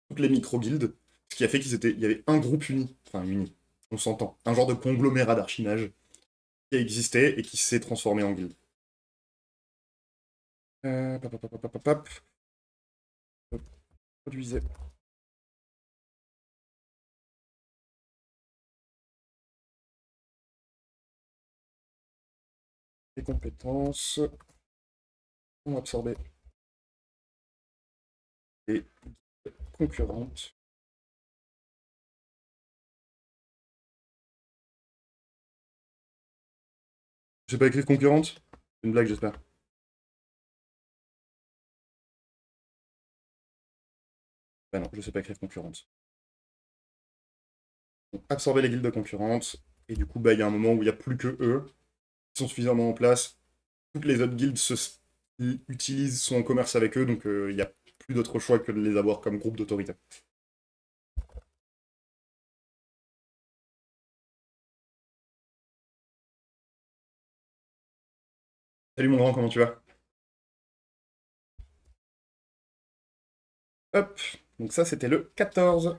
toutes les micro-guildes, ce qui a fait il y avait un groupe uni, enfin uni, on s'entend, un genre de conglomérat d'archimage, qui a existé et qui s'est transformé en guilde. Pop, pop, pop, pop, pop, pop. Produisez. Les compétences sont absorbées et concurrentes. J'ai pas écrit concurrente? C'est une blague, j'espère. Bah non, je sais pas écrire concurrente. Donc, absorber les guildes concurrentes. Et du coup, bah, il y a un moment où il n'y a plus que eux qui sont suffisamment en place. Toutes les autres guildes utilisent, sont en commerce avec eux, donc il n'y a plus d'autre choix que de les avoir comme groupe d'autorité. Salut mon grand, comment tu vas? Hop, donc ça c'était le 14.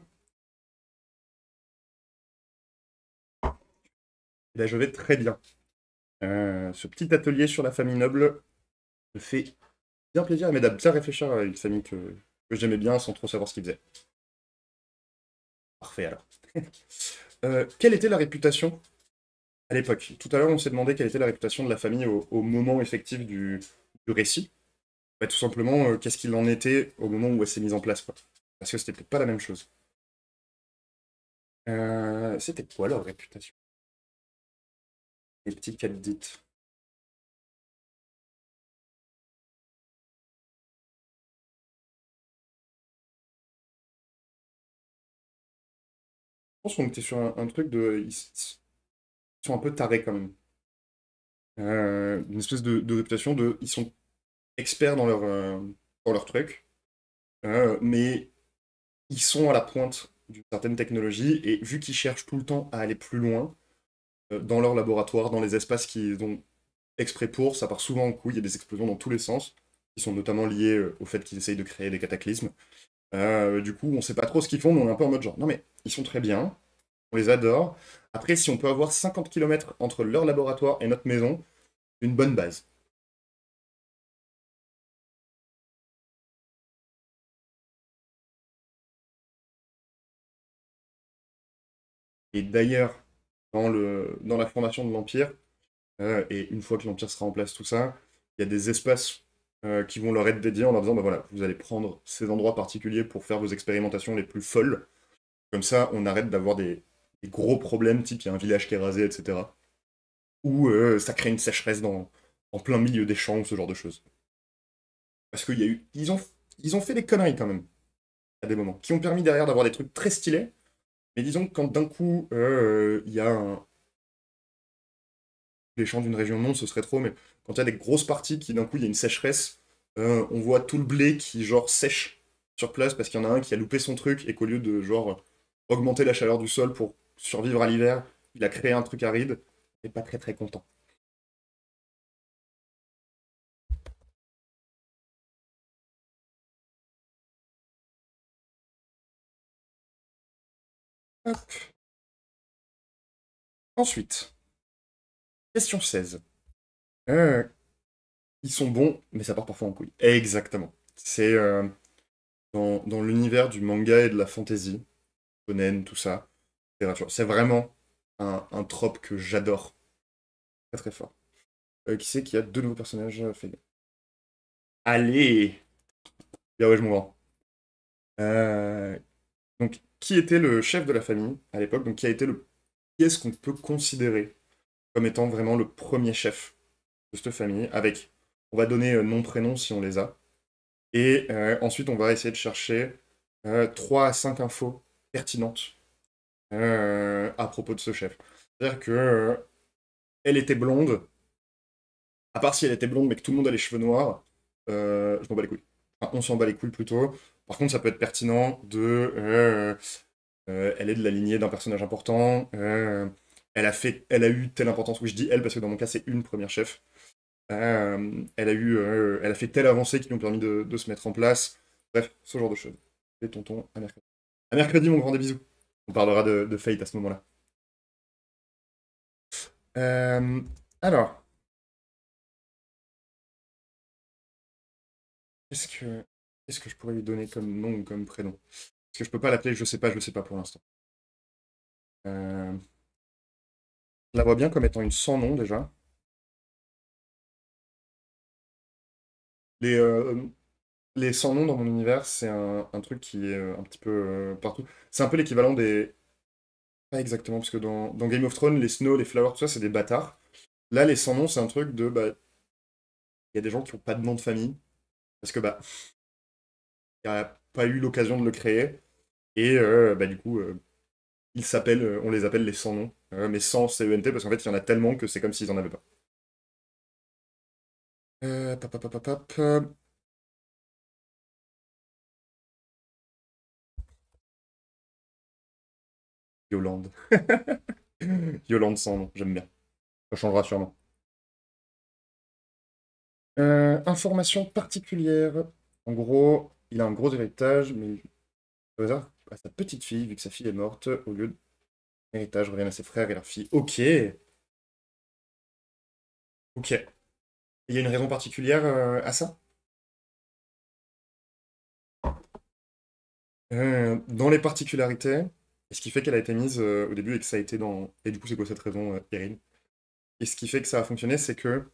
Et là je vais très bien. Ce petit atelier sur la famille noble me fait bien plaisir et m'aide à bien réfléchir à une famille que j'aimais bien sans trop savoir ce qu'ils faisaient. Parfait alors. Quelle était la réputation à l'époque? Tout à l'heure on s'est demandé quelle était la réputation de la famille au moment effectif du récit. Bah, tout simplement, qu'est-ce qu'il en était au moment où elle s'est mise en place, quoi. Parce que c'était peut-être pas la même chose. C'était quoi leur réputation? Les petits dites. Je pense qu'on était sur un truc de. Ils sont un peu tarés quand même. Une espèce de réputation de. Ils sont experts dans leur truc, mais ils sont à la pointe d'une certaine technologie, et vu qu'ils cherchent tout le temps à aller plus loin, dans leur laboratoire, dans les espaces qu'ils ont exprès pour, ça part souvent en couille, il y a des explosions dans tous les sens, qui sont notamment liées au fait qu'ils essayent de créer des cataclysmes. Du coup, on sait pas trop ce qu'ils font, mais on est un peu en mode genre, non mais, ils sont très bien, on les adore. Après, si on peut avoir 50 kilomètres entre leur laboratoire et notre maison, une bonne base. Et d'ailleurs, dans la formation de l'Empire, et une fois que l'Empire sera en place, tout ça, il y a des espaces qui vont leur être dédiés en leur disant, bah voilà, vous allez prendre ces endroits particuliers pour faire vos expérimentations les plus folles. Comme ça, on arrête d'avoir des gros problèmes, type il y a un village qui est rasé, etc. Ou ça crée une sécheresse en plein milieu des champs, ou ce genre de choses. Parce qu'il y a eu. Ils ont fait des conneries quand même, à des moments, qui ont permis derrière d'avoir des trucs très stylés. Mais disons que quand d'un coup, il y a les champs d'une région, non, ce serait trop, mais quand il y a des grosses parties qui d'un coup, il y a une sécheresse, on voit tout le blé qui, genre, sèche sur place parce qu'il y en a un qui a loupé son truc et qu'au lieu de, genre, augmenter la chaleur du sol pour survivre à l'hiver, il a créé un truc aride, et pas très très content. Hop. Ensuite, question 16. Euh, Ils sont bons, mais ça part parfois en couille. Exactement. C'est dans l'univers du manga et de la fantasy, shonen, tout ça. C'est vraiment un trope que j'adore très très fort. Qui c'est qui a deux nouveaux personnages féminins? Allez! Bien ouais, je m'en rends. Donc, qui était le chef de la famille à l'époque? Donc, qui est-ce qu'on peut considérer comme étant vraiment le premier chef de cette famille? Avec, on va donner nom, prénom si on les a. Et ensuite, on va essayer de chercher 3 à 5 infos pertinentes à propos de ce chef. C'est-à-dire que elle était blonde, à part si elle était blonde mais que tout le monde a les cheveux noirs, je m'en bats les couilles. Enfin, on s'en bat les couilles plutôt. Par contre, ça peut être pertinent de... elle est de la lignée d'un personnage important, elle a eu telle importance, oui je dis elle parce que dans mon cas c'est une première chef. Elle a fait telle avancée qui lui ont permis de se mettre en place. Bref, ce genre de choses. Et tonton, à mercredi. À mercredi, mon grand des bisous. On parlera de Fate à ce moment-là. Euh, Alors, qu'est-ce que, qu'est-ce que je pourrais lui donner comme nom ou comme prénom? Parce que je peux pas l'appeler je sais pas pour l'instant. Je la vois bien comme étant une sans nom déjà. Les, euh, les sans noms dans mon univers, c'est un truc qui est un petit peu partout. C'est un peu l'équivalent des. Pas exactement, parce que dans Game of Thrones, les Snow, les Flowers, tout ça, c'est des bâtards. Là, les sans noms, c'est un truc de. Bah, il y a des gens qui n'ont pas de nom de famille, parce que bah, il n'y a pas eu l'occasion de le créer. Et bah, du coup, ils s'appellent, on les appelle les sans noms, mais sans CENT, parce qu'en fait, il y en a tellement que c'est comme s'ils en avaient pas. Pap, pap, pap, pap, Yolande. Yolande sans nom, j'aime bien. Ça changera sûrement. Information particulière. En gros, il a un gros héritage, mais au hasard, à sa petite fille, vu que sa fille est morte, au lieu d'héritage, revient à ses frères et leur fille. Ok, ok. Il y a une raison particulière à ça? Dans les particularités, et ce qui fait qu'elle a été mise au début et que ça a été dans. Et du coup, c'est quoi cette raison, Erin? Et ce qui fait que ça a fonctionné, c'est que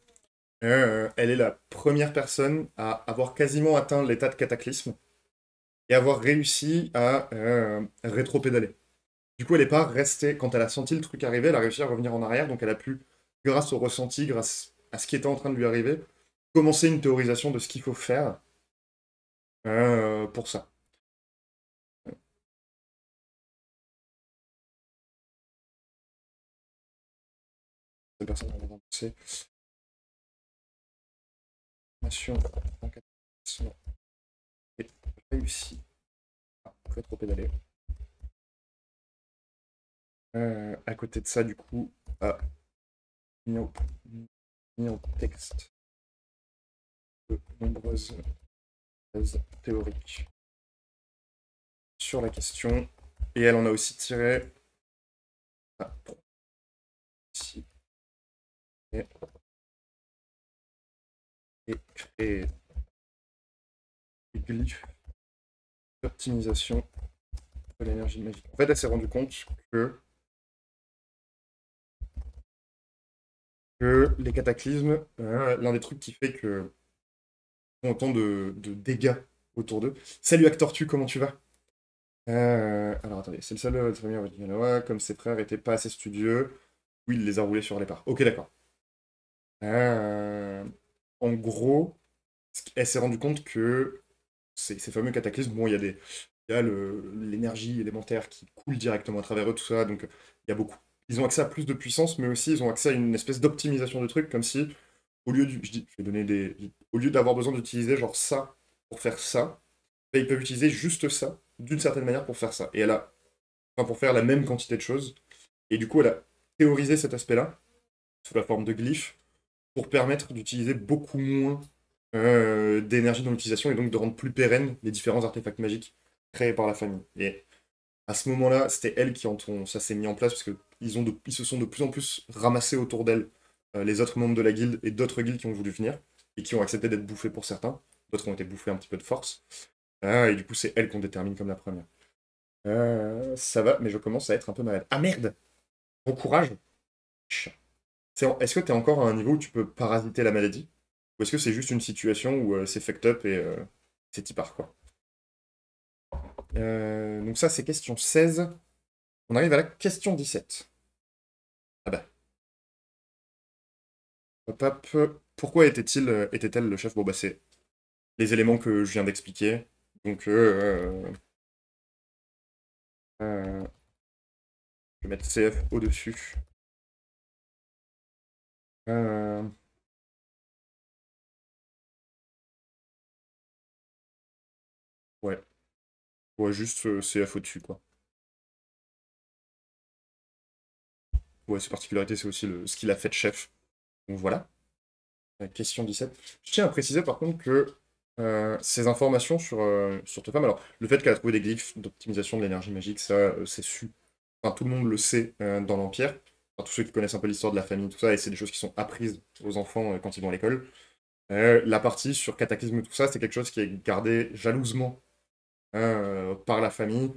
elle est la première personne à avoir quasiment atteint l'état de cataclysme et avoir réussi à rétro-pédaler. Du coup, elle n'est pas restée. Quand elle a senti le truc arriver, elle a réussi à revenir en arrière, donc elle a pu, grâce au ressenti, grâce à ce qui était en train de lui arriver, commencer une théorisation de ce qu'il faut faire pour ça. Cette personne a avancé. Nation en cataclysme et réussi à rétro-pédaler. À côté de ça, du coup, a mis en texte de nombreuses thèses théoriques sur la question. Et elle en a aussi tiré ah, ici, et créé des glyphes d'optimisation de l'énergie magique. En fait, elle s'est rendue compte que les cataclysmes, l'un des trucs qui fait que ont autant de dégâts autour d'eux. Salut Actortu, comment tu vas? Alors attendez, c'est le seul de famille originale, comme ses frères étaient pas assez studieux, oui, il les a roulés sur les parts. Ok, d'accord. Euh, En gros, elle s'est rendue compte que ces fameux cataclysmes, bon, il y a l'énergie élémentaire qui coule directement à travers eux, tout ça, donc il y a beaucoup. Ils ont accès à plus de puissance, mais aussi ils ont accès à une espèce d'optimisation du truc, comme si, au lieu du, je dis, je vais donner au lieu d'avoir besoin d'utiliser genre ça pour faire ça, ben, ils peuvent utiliser juste ça, d'une certaine manière, pour faire ça. Et enfin, pour faire la même quantité de choses. Et du coup, elle a théorisé cet aspect-là, sous la forme de glyphes, pour permettre d'utiliser beaucoup moins d'énergie dans l'utilisation et donc de rendre plus pérennes les différents artefacts magiques créés par la famille. Et à ce moment-là, c'était elle ça s'est mis en place parce que ils se sont de plus en plus ramassés autour d'elle les autres membres de la guilde et d'autres guildes qui ont voulu venir et qui ont accepté d'être bouffés pour certains. D'autres ont été bouffés un petit peu de force. Et du coup, c'est elle qu'on détermine comme la première. Ça va, mais je commence à être un peu malade. Ah merde! Bon courage! Est-ce que tu es encore à un niveau où tu peux parasiter la maladie? Ou est-ce que c'est juste une situation où c'est fucked up et c'est y part, quoi? Donc ça, c'est question 16. On arrive à la question 17. Ah bah, hop, hop. Pourquoi était-elle le chef? Bon bah c'est les éléments que je viens d'expliquer. Donc je vais mettre CF au-dessus. Euh, ouais, ouais, juste CF au-dessus, quoi. Ouais, ses particularités, c'est aussi ce qu'il a fait de chef. Donc voilà. Question 17. Je tiens à préciser par contre que ces informations sur ta femme, alors le fait qu'elle a trouvé des glyphes d'optimisation de l'énergie magique, ça c'est su. Enfin, tout le monde le sait dans l'Empire. Enfin, tous ceux qui connaissent un peu l'histoire de la famille, tout ça, et c'est des choses qui sont apprises aux enfants quand ils vont à l'école. La partie sur cataclysme, tout ça, c'est quelque chose qui est gardé jalousement par la famille.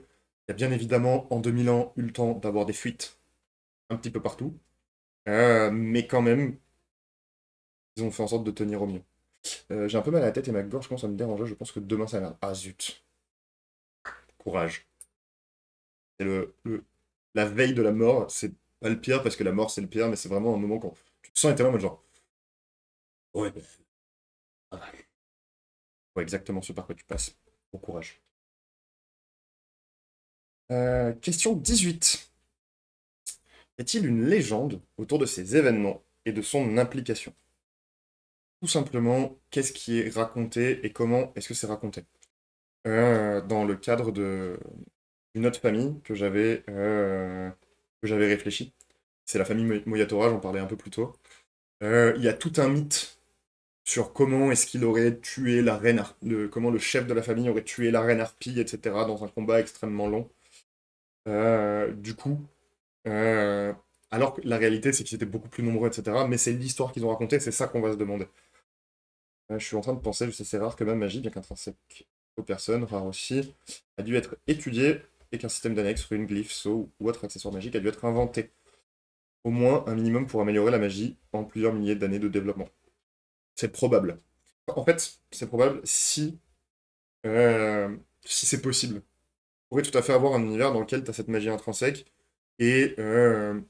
Il y a bien évidemment, en 2000 ans, eu le temps d'avoir des fuites un petit peu partout. Mais quand même, ils ont fait en sorte de tenir au mieux. J'ai un peu mal à la tête et ma gorge commence à me déranger. Je pense que demain ça va. Ah zut. Courage. C'est la veille de la mort. C'est pas le pire parce que la mort c'est le pire, mais c'est vraiment un moment quand tu te sens éternel en mode genre. Ouais, ça va. Ouais, exactement ce par quoi tu passes. Bon courage. Question 18. Y a-t-il une légende autour de ces événements et de son implication? Tout simplement, qu'est-ce qui est raconté et comment est-ce que c'est raconté? Dans le cadre d'une autre famille que j'avais réfléchi. C'est la famille Moyatora, j'en parlais un peu plus tôt. Il y a tout un mythe sur comment est-ce qu'il aurait tué la reine, comment le chef de la famille aurait tué la reine Harpie, etc., dans un combat extrêmement long. Du coup, euh, alors que la réalité, c'est qu'ils étaient beaucoup plus nombreux, etc., mais c'est l'histoire qu'ils ont racontée, c'est ça qu'on va se demander. Je suis en train de penser, je sais, c'est rare que même magie, bien qu'intrinsèque aux personnes, rare aussi, a dû être étudiée et qu'un système d'annexe, rune, glyphe, sceau ou autre accessoire magique a dû être inventé. Au moins un minimum pour améliorer la magie en plusieurs milliers d'années de développement. C'est probable. En fait, c'est probable si c'est possible. On pourrait tout à fait avoir un univers dans lequel tu as cette magie intrinsèque et il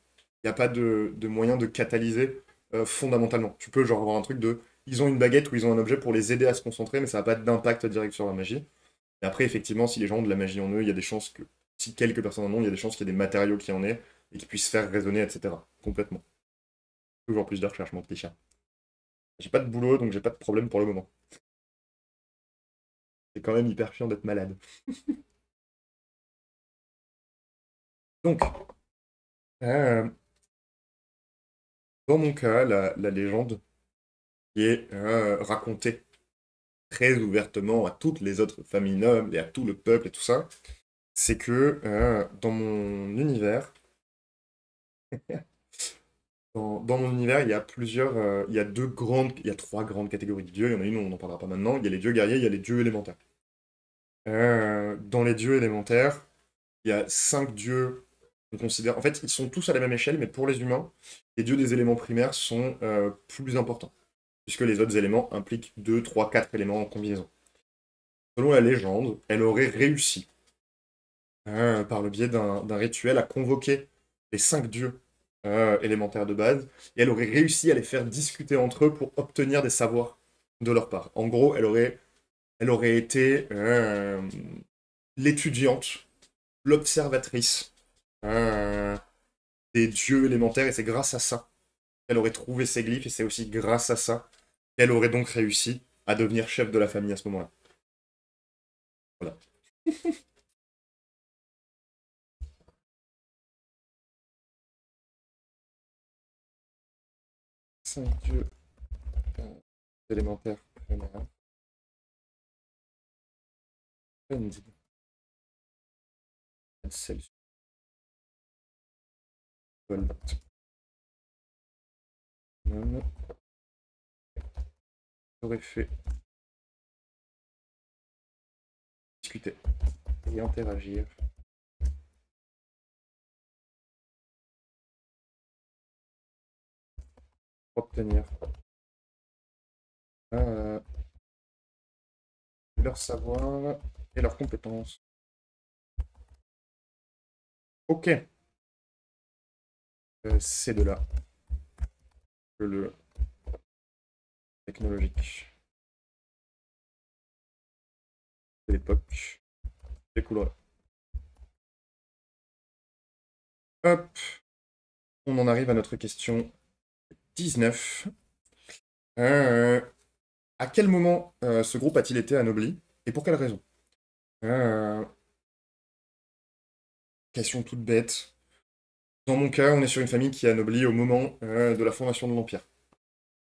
n'y a pas de moyen de catalyser fondamentalement. Tu peux genre avoir un truc de... Ils ont une baguette ou ils ont un objet pour les aider à se concentrer, mais ça n'a pas d'impact direct sur la magie. Et après, effectivement, si les gens ont de la magie en eux, il y a des chances que... Si quelques personnes en ont, il y a des chances qu'il y ait des matériaux qui en aient et qui puissent faire résonner, etc. Complètement. Toujours plus de recherche, mon petit chat. J'ai pas de boulot, donc j'ai pas de problème pour le moment. C'est quand même hyper chiant d'être malade. Donc, euh, dans mon cas, la légende qui est racontée très ouvertement à toutes les autres familles nobles et à tout le peuple et tout ça, c'est que dans mon univers, dans mon univers, il y a il y a il y a trois grandes catégories de dieux. Il y en a une, on n'en parlera pas maintenant. Il y a les dieux guerriers, il y a les dieux élémentaires. Dans les dieux élémentaires, il y a cinq dieux qu'on considère. En fait, ils sont tous à la même échelle, mais pour les humains, les dieux des éléments primaires sont plus importants, puisque les autres éléments impliquent 2, 3, 4 éléments en combinaison. Selon la légende, elle aurait réussi, par le biais d'un rituel, à convoquer les cinq dieux élémentaires de base, et elle aurait réussi à les faire discuter entre eux pour obtenir des savoirs de leur part. En gros, elle aurait été l'étudiante, l'observatrice euh, des dieux élémentaires, et c'est grâce à ça qu'elle aurait trouvé ces glyphes, et c'est aussi grâce à ça qu'elle aurait donc réussi à devenir chef de la famille à ce moment-là. Voilà. 5 dieux euh, élémentaires primaires. Splendid. Celsius. Volt. Non, aurait fait discuter et interagir. Obtenir euh, leur savoir et leurs compétences. Ok, c'est de là que le technologique de l'époque découlera. Hop, on en arrive à notre question 19. Euh, à quel moment ce groupe a-t-il été anobli et pour quelle raison? Euh, Question toute bête. Dans mon cas, on est sur une famille qui est anoblie au moment de la fondation de l'Empire.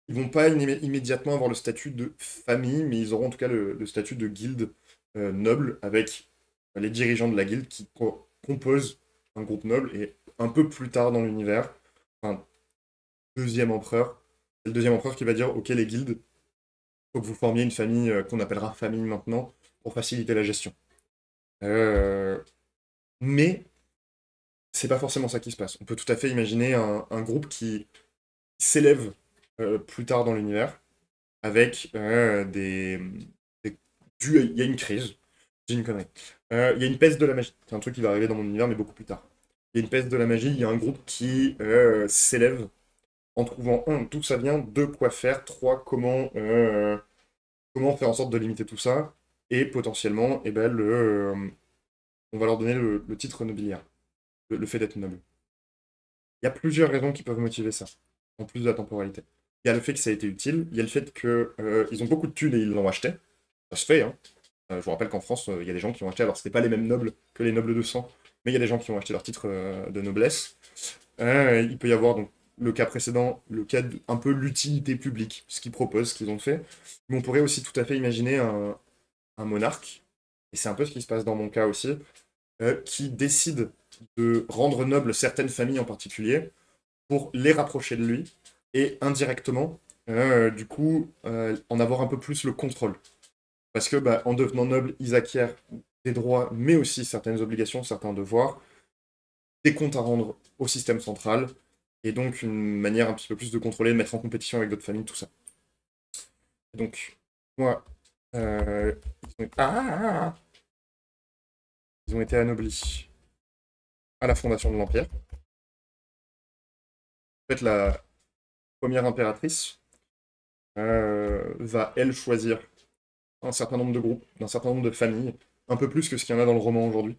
Ils vont pas immédiatement avoir le statut de famille, mais ils auront en tout cas le statut de guilde noble avec les dirigeants de la guilde qui composent un groupe noble et un peu plus tard dans l'univers. enfin, deuxième empereur. C'est le deuxième empereur qui va dire, ok les guildes, faut que vous formiez une famille qu'on appellera famille maintenant, pour faciliter la gestion. Euh, mais c'est pas forcément ça qui se passe. On peut tout à fait imaginer un groupe qui s'élève plus tard dans l'univers, avec il y a une crise, j'ai une connerie. Il y a une peste de la magie. C'est un truc qui va arriver dans mon univers, mais beaucoup plus tard. Il y a une peste de la magie, il y a un groupe qui s'élève en trouvant, un, d'où ça vient, deux, quoi faire, trois, comment faire en sorte de limiter tout ça, et potentiellement, eh ben, on va leur donner le titre nobiliaire, le fait d'être noble. Il y a plusieurs raisons qui peuvent motiver ça, en plus de la temporalité. Il y a le fait que ça a été utile, il y a le fait qu'ils ont beaucoup de thunes et ils l'ont acheté. Ça se fait, hein. Je vous rappelle qu'en France, il y a des gens qui ont acheté, alors c'était pas les mêmes nobles que les nobles de sang, mais il y a des gens qui ont acheté leur titre de noblesse. Il peut y avoir donc le cas précédent, le cas un peu l'utilité publique, ce qu'ils proposent, ce qu'ils ont fait. Mais on pourrait aussi tout à fait imaginer un monarque, et c'est un peu ce qui se passe dans mon cas aussi, qui décide de rendre nobles certaines familles en particulier pour les rapprocher de lui et indirectement, du coup, en avoir un peu plus le contrôle. Parce que bah, en devenant noble, ils acquièrent des droits, mais aussi certaines obligations, certains devoirs, des comptes à rendre au système central, et donc une manière un petit peu plus de contrôler, de mettre en compétition avec d'autres familles, tout ça. Donc, moi, ils ils ont été anoblis à la fondation de l'Empire. En fait, la première impératrice va, elle, choisir un certain nombre de groupes, d'un certain nombre de familles, un peu plus que ce qu'il y en a dans le roman aujourd'hui.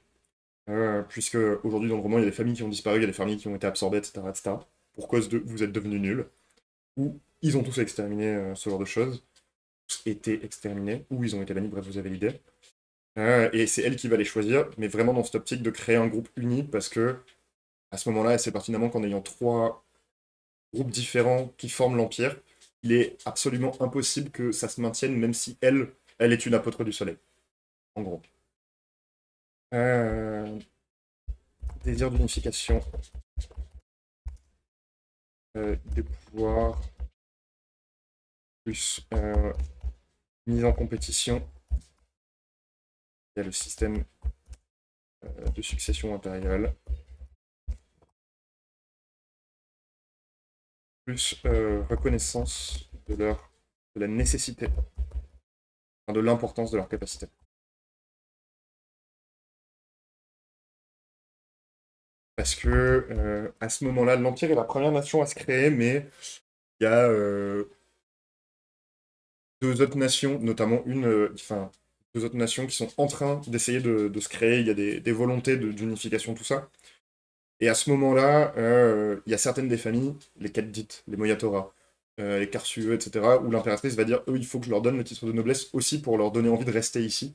Puisque aujourd'hui dans le roman, il y a des familles qui ont disparu, il y a des familles qui ont été absorbées, etc., etc., pour cause de vous êtes devenus nuls, ou ils ont tous exterminé ce genre de choses, été exterminés, ou ils ont été bannis, bref, vous avez l'idée. Et c'est elle qui va les choisir, mais vraiment dans cette optique de créer un groupe uni, parce que à ce moment-là, elle sait pertinemment qu'en ayant trois groupes différents qui forment l'Empire, il est absolument impossible que ça se maintienne, même si elle est une apôtre du soleil, en gros. Euh, Désir d'unification des pouvoirs, plus mise en compétition. Il y a le système de succession impériale, plus reconnaissance de la nécessité, enfin, de l'importance de leur capacité. Parce que à ce moment-là, l'Empire est la première nation à se créer, mais il y a deux autres nations, notamment enfin, deux autres nations qui sont en train d'essayer de se créer. Il y a des volontés d'unification, tout ça. Et à ce moment-là, il y a certaines des familles, les Khedites, les Moyatora, les Karsueux, etc., où l'impératrice va dire, eux, il faut que je leur donne le titre de noblesse aussi pour leur donner envie de rester ici.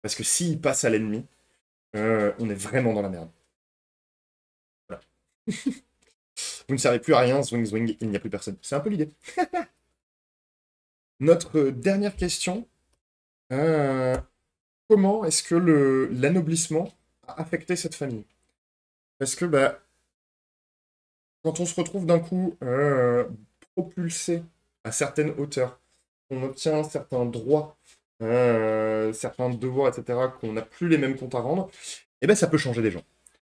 Parce que s'ils passent à l'ennemi, on est vraiment dans la merde. Voilà. Vous ne servez plus à rien, zwing zwing, il n'y a plus personne. C'est un peu l'idée. Notre dernière question. euh, Comment est-ce que l'anoblissement a affecté cette famille? Parce que bah, quand on se retrouve d'un coup propulsé à certaines hauteurs, on obtient certains droits, certains devoirs, etc., qu'on n'a plus les mêmes comptes à rendre, et ben ça peut changer des gens.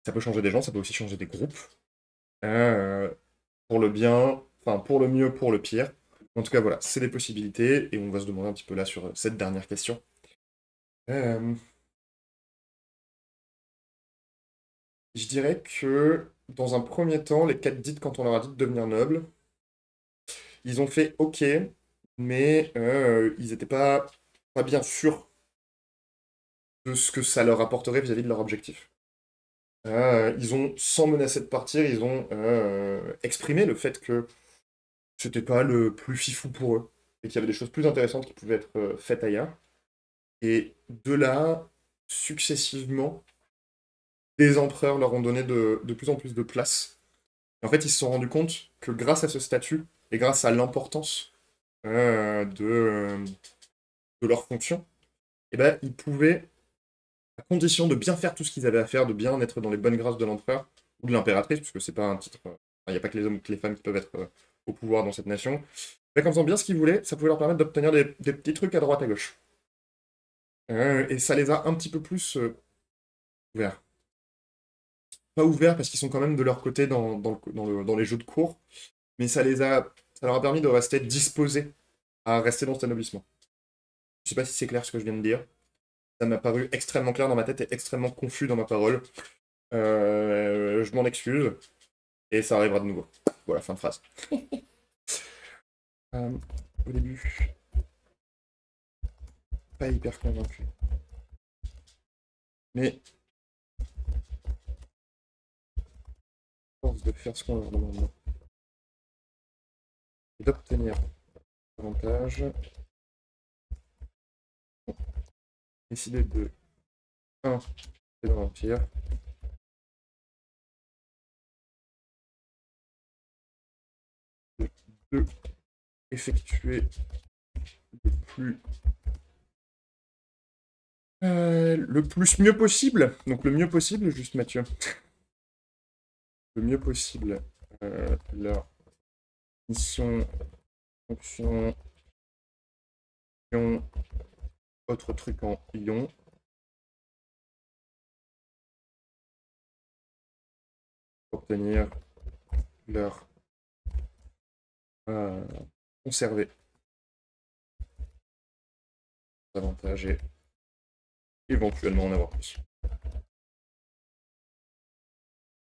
Ça peut changer des gens, ça peut aussi changer des groupes, euh, pour le bien, enfin pour le mieux, pour le pire. En tout cas, voilà, c'est des possibilités, et on va se demander un petit peu là sur cette dernière question. Euh, je dirais que dans un premier temps, les quatre dites, quand on leur a dit de devenir nobles, ils ont fait OK, mais ils n'étaient pas bien sûrs de ce que ça leur apporterait vis-à-vis de leur objectif. Ils ont, sans menacer de partir, ils ont exprimé le fait que c'était pas le plus fifou pour eux, et qu'il y avait des choses plus intéressantes qui pouvaient être faites ailleurs. Et de là, successivement, des empereurs leur ont donné de plus en plus de place. Et en fait, ils se sont rendus compte que grâce à ce statut, et grâce à l'importance de leur fonction, eh ben, ils pouvaient, à condition de bien faire tout ce qu'ils avaient à faire, de bien être dans les bonnes grâces de l'empereur, ou de l'impératrice, puisque c'est pas un titre il n'y a pas que les hommes ou que les femmes qui peuvent être au pouvoir dans cette nation. Mais en faisant bien ce qu'ils voulaient, ça pouvait leur permettre d'obtenir des petits trucs à droite à gauche. Et ça les a un petit peu plus ouverts. Pas ouverts parce qu'ils sont quand même de leur côté dans les jeux de cours, mais ça leur a permis de rester disposés à rester dans cet anoblissement. Je sais pas si c'est clair ce que je viens de dire. Ça m'a paru extrêmement clair dans ma tête et extrêmement confus dans ma parole. Je m'en excuse, et ça arrivera de nouveau. Voilà, fin de phrase. Au début, pas hyper convaincu. Mais, force de faire ce qu'on leur demande. Et d'obtenir davantage. Décider de 1. C'est dans l'Empire. 2. Effectuer le plus mieux possible. Donc le mieux possible, juste Mathieu. Le mieux possible. Leur mission, fonction, ion, autre truc en ion. Obtenir leur conserver davantage et éventuellement en avoir plus.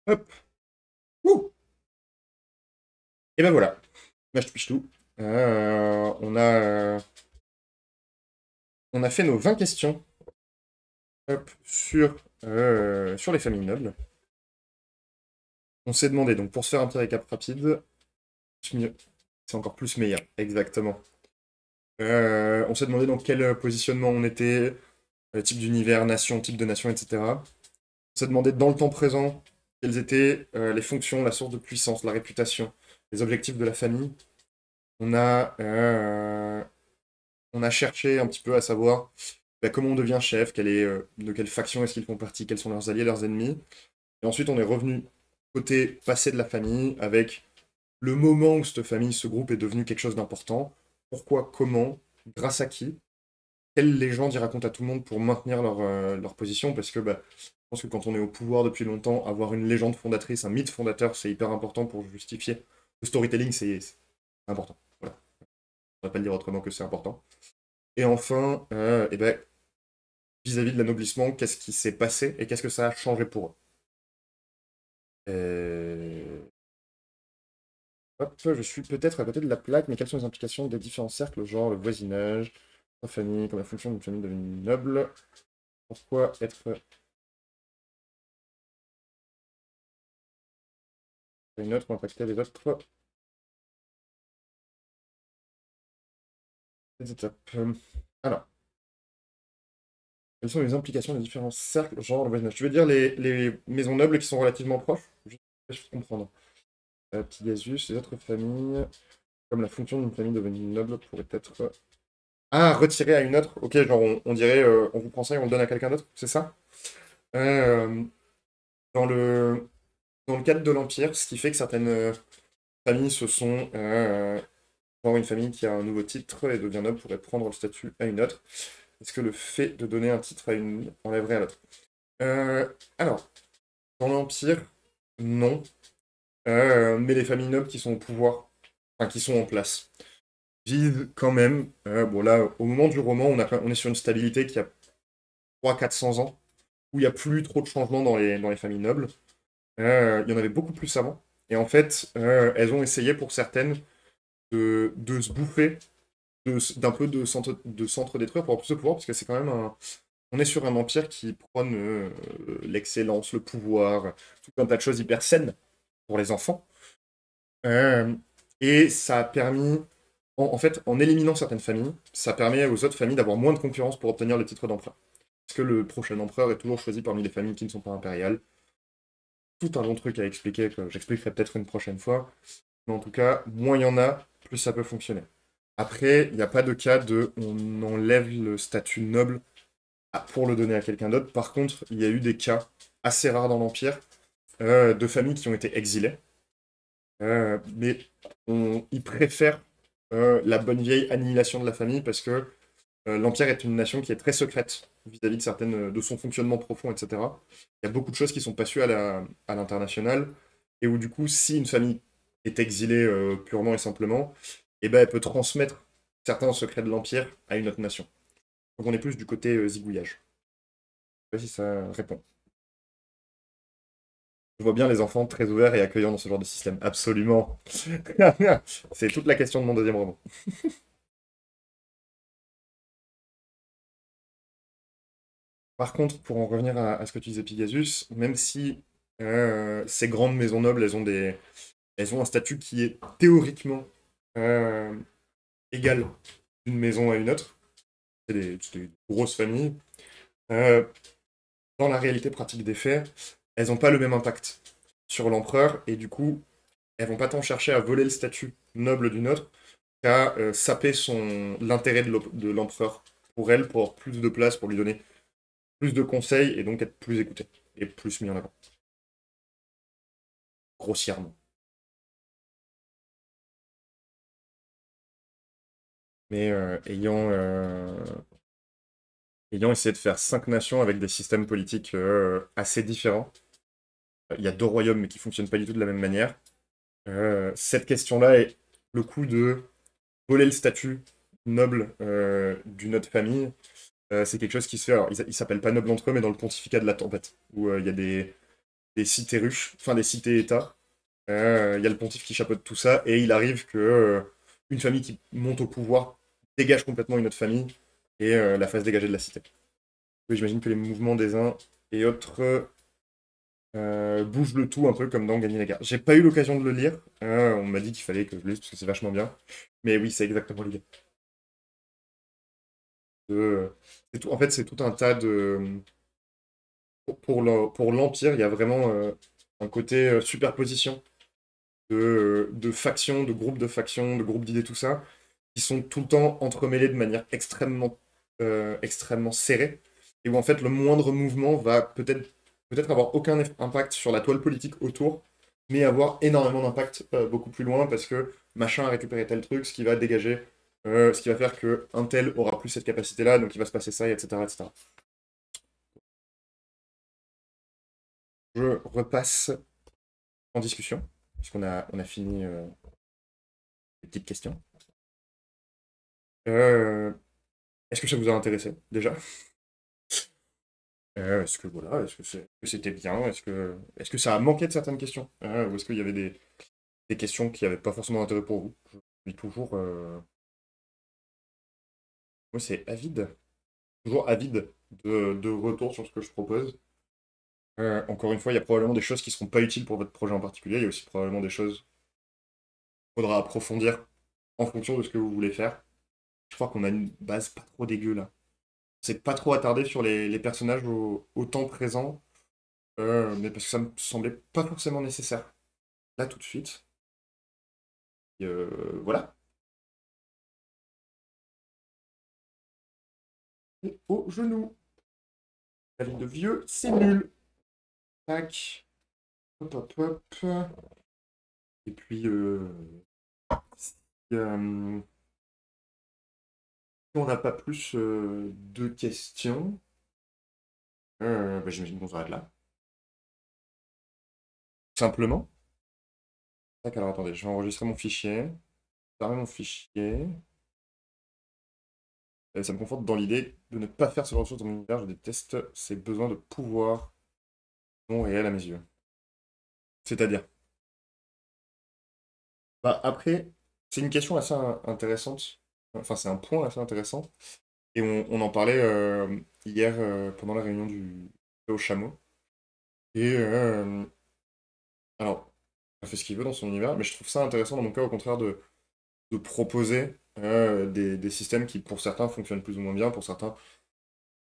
Hop. Ouh. Et ben voilà. Là, je touche tout. On a fait nos 20 questions. Hop, sur les familles nobles. On s'est demandé, donc pour se faire un petit récap rapide, c'est encore plus meilleur, exactement. On s'est demandé dans quel positionnement on était, type d'univers, nation, type de nation, etc. On s'est demandé dans le temps présent quelles étaient les fonctions, la source de puissance, la réputation, les objectifs de la famille. On a cherché un petit peu à savoir comment on devient chef, de quelle faction est-ce qu'ils font partie, quels sont leurs alliés, leurs ennemis. Et ensuite, on est revenu côté passé de la famille, avec le moment où cette famille, ce groupe est devenu quelque chose d'important. Pourquoi, comment, grâce à qui, quelles légendes ils racontent à tout le monde pour maintenir leur position, parce que je pense que quand on est au pouvoir depuis longtemps, avoir une légende fondatrice, un mythe fondateur, c'est hyper important pour justifier. Le storytelling, c'est important. Voilà. On ne va pas le dire autrement que c'est important. Et enfin, vis-à-vis de l'anoblissement, qu'est-ce qui s'est passé et qu'est-ce que ça a changé pour eux. Hop, je suis peut-être à côté de la plaque, mais quelles sont les implications des différents cercles, genre le voisinage, la famille, comme la fonction d'une famille devenue noble? Pourquoi être une autre ou impacter les autres? Les étapes. Alors, quelles sont les implications des différents cercles, genre le voisinage? Tu veux dire les maisons nobles qui sont relativement proches? Je peux comprendre. Petit Gazus, les autres familles, comme la fonction d'une famille devenue noble pourrait être... Ah, retirer à une autre. Ok, genre on dirait, on vous prend ça et on le donne à quelqu'un d'autre, c'est ça? Euh, dans le cadre de l'Empire, ce qui fait que certaines familles se sont... genre une famille qui a un nouveau titre et devient noble pourrait prendre le statut à une autre. Est-ce que le fait de donner un titre à une enlèverait à l'autre? Alors, dans l'Empire, non. Mais les familles nobles qui sont au pouvoir, enfin qui sont en place, vivent quand même. Bon là, au moment du roman, on est sur une stabilité qui a 300-400 ans, où il n'y a plus trop de changements dans les familles nobles. Il y en avait beaucoup plus avant. Et en fait, elles ont essayé pour certaines de se bouffer d'un peu de centre détruire pour avoir plus de pouvoir, parce que c'est quand même on est sur un empire qui prône l'excellence, le pouvoir, tout un tas de choses hyper saines pour les enfants. Euh, et ça a permis, en fait, en éliminant certaines familles, ça permet aux autres familles d'avoir moins de concurrence pour obtenir le titre d'empereur. Parce que le prochain empereur est toujours choisi parmi les familles qui ne sont pas impériales. Tout un long truc à expliquer, que j'expliquerai peut-être une prochaine fois. Mais en tout cas, moins il y en a, plus ça peut fonctionner. Après, il n'y a pas de cas de on enlève le statut noble pour le donner à quelqu'un d'autre. Par contre, il y a eu des cas assez rares dans l'Empire de familles qui ont été exilées. Mais ils préfèrent la bonne vieille annihilation de la famille parce que l'Empire est une nation qui est très secrète vis-à-vis de de son fonctionnement profond, etc. Il y a beaucoup de choses qui sont pas sues à l'international, et où du coup, si une famille est exilée purement et simplement, eh ben, elle peut transmettre certains secrets de l'Empire à une autre nation. Donc on est plus du côté zigouillage. Je sais pas si ça répond. Je vois bien les enfants très ouverts et accueillants dans ce genre de système. Absolument. C'est toute la question de mon deuxième roman. Par contre, pour en revenir à ce que tu disais, Pegasus, même si ces grandes maisons nobles, elles ont un statut qui est théoriquement euh, égal d'une maison à une autre, c'est des grosses familles, euh, dans la réalité pratique des faits, elles n'ont pas le même impact sur l'empereur, et du coup, elles vont pas tant chercher à voler le statut noble d'une autre qu'à saper l'intérêt de l'empereur pour elle, pour avoir plus de place, pour lui donner plus de conseils, et donc être plus écouté, et plus mis en avant, grossièrement. Mais ayant essayé de faire 5 nations avec des systèmes politiques assez différents, il y a 2 royaumes mais qui fonctionnent pas du tout de la même manière. Cette question-là est le coup de voler le statut noble d'une autre famille. C'est quelque chose qui se fait. Alors, ils s'appellent pas nobles entre eux, mais dans le pontificat de la tempête, où il y a des cités ruches, enfin des cités-États. Il y a le pontife qui chapeaute tout ça, et il arrive que une famille qui monte au pouvoir dégage complètement une autre famille et la fasse dégager de la cité. Oui, j'imagine que les mouvements des uns et autres bougent le tout un peu comme dans Gagner la guerre. J'ai pas eu l'occasion de le lire. On m'a dit qu'il fallait que je le lise parce que c'est vachement bien. Mais oui, c'est exactement l'idée. C'est tout, en fait, c'est tout un tas de. Pour l'Empire, il y a vraiment un côté superposition de factions, de groupes de factions, de groupes d'idées, tout ça, qui sont tout le temps entremêlés de manière extrêmement serrée, et où en fait le moindre mouvement va peut-être avoir aucun impact sur la toile politique autour, mais avoir énormément d'impact beaucoup plus loin, parce que machin a récupéré tel truc, ce qui va dégager, ce qui va faire que un tel aura plus cette capacité-là, donc il va se passer ça, etc. etc. Je repasse en discussion, puisqu'on a fini les petites questions. Euh, Est-ce que ça vous a intéressé, déjà? Est-ce que voilà, que c'était bien? Est-ce que ça a manqué de certaines questions? Ou est-ce qu'il y avait des questions qui n'avaient pas forcément d'intérêt pour vous? Je suis toujours, moi, c'est avide, toujours avide de retour sur ce que je propose. Encore une fois, il y a probablement des choses qui seront pas utiles pour votre projet en particulier. Il y a aussi probablement des choses qu'il faudra approfondir en fonction de ce que vous voulez faire. Je crois qu'on a une base pas trop dégueu là. C'est pas trop attardé sur les personnages au temps présent, mais parce que ça me semblait pas forcément nécessaire. Là, tout de suite. Voilà. Et au genou. La vie de vieux, c'est nul. Tac. Hop, hop, hop. Et puis, si, si on n'a pas plus de questions, bah, j'imagine qu'on s'arrête là. Simplement. Tac, alors attendez, je vais enregistrer mon fichier. Fermer mon fichier. Ça me conforte dans l'idée de ne pas faire ce genre de choses dans mon univers. Je déteste ces besoins de pouvoir non réels à mes yeux. C'est-à-dire. Bah, après, c'est une question assez intéressante. Enfin, c'est un point assez intéressant. Et on en parlait hier pendant la réunion au chameau. Et alors, il fait ce qu'il veut dans son univers, mais je trouve ça intéressant dans mon cas, au contraire, de proposer des systèmes qui, pour certains, fonctionnent plus ou moins bien, pour certains,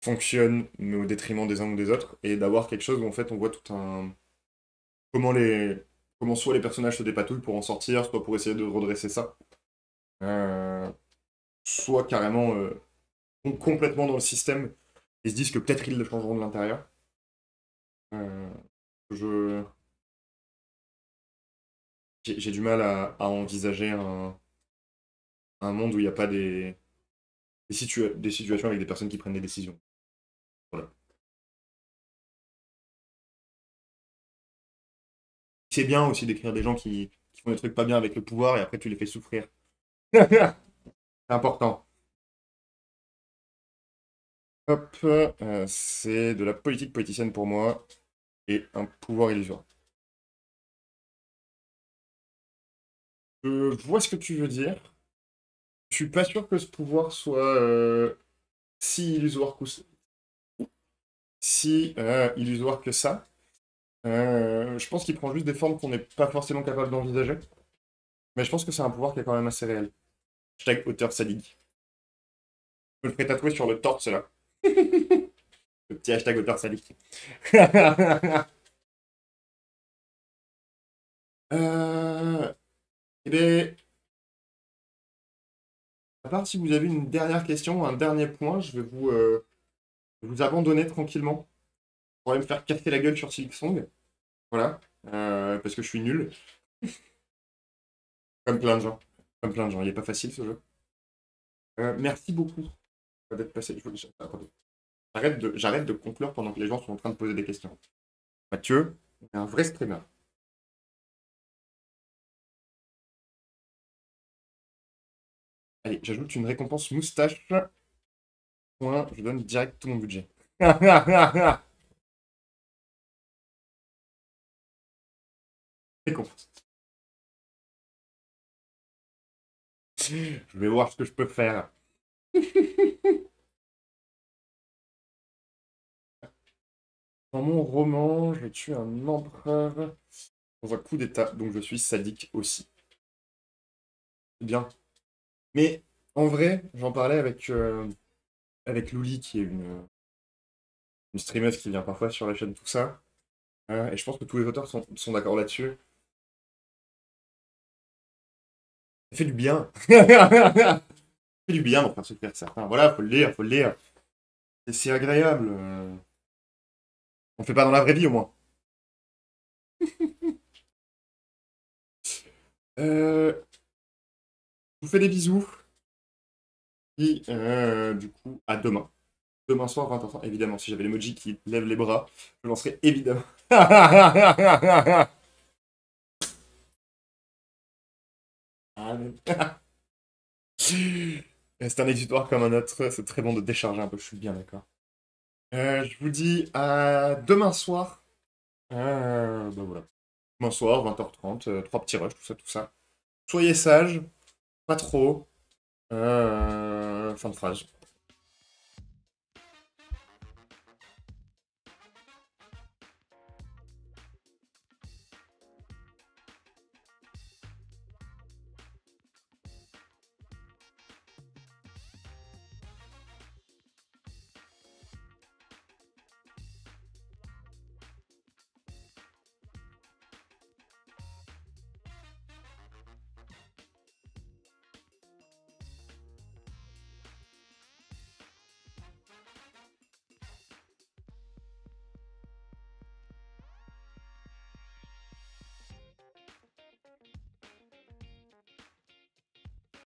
fonctionnent, mais au détriment des uns ou des autres, et d'avoir quelque chose où, en fait, on voit tout un. Comment comment soit les personnages se dépatouillent pour en sortir, soit pour essayer de redresser ça. Euh, Soit carrément complètement dans le système et se disent que peut-être ils le changeront de l'intérieur. Euh, je... J'ai du mal à envisager un monde où il n'y a pas des situations avec des personnes qui prennent des décisions. Voilà. C'est bien aussi d'écrire des gens qui font des trucs pas bien avec le pouvoir et après tu les fais souffrir. C'est important. Hop, c'est de la politique politicienne pour moi et un pouvoir illusoire. Je vois ce que tu veux dire. Je suis pas sûr que ce pouvoir soit si illusoire illusoire que ça. Je pense qu'il prend juste des formes qu'on n'est pas forcément capable d'envisager. Mais je pense que c'est un pouvoir qui est quand même assez réel. Hashtag auteur sadique. Je me le ferai tatouer sur le torse là. Le petit hashtag auteur sadique. euh... Eh bien, à part si vous avez une dernière question, un dernier point, je vais vous abandonner tranquillement. Pour aller me faire casser la gueule sur Silksong. Voilà. Parce que je suis nul. Comme plein de gens. Comme plein de gens. Il est pas facile ce jeu. Merci beaucoup d'être passé. Attendez. J'arrête de conclure pendant que les gens sont en train de poser des questions. Mathieu, est un vrai streamer. Allez, j'ajoute une récompense moustache. Point, je donne direct tout mon budget. Récompense. Je vais voir ce que je peux faire. Dans mon roman, je tue un empereur dans un coup d'état, donc je suis sadique aussi. Bien. Mais en vrai, j'en parlais avec Louli, qui est une streameuse qui vient parfois sur la chaîne, tout ça. Et je pense que tous les auteurs sont d'accord là-dessus. Ça fait du bien. Ça fait du bien d'en faire se faire certains. Voilà, faut le lire, faut le lire. Et c'est agréable. On fait pas dans la vraie vie, au moins. Je vous fais des bisous. Et du coup, à demain. Demain soir, 20h30. Évidemment, si j'avais l'emoji qui lève les bras, je lancerais évidemment. C'est un exutoire comme un autre. C'est très bon de décharger un peu, je suis bien d'accord. Je vous dis à demain soir. Bah voilà. Demain soir, 20h30, trois petits rushs, tout ça, tout ça. Soyez sages, pas trop. Fin de phrase.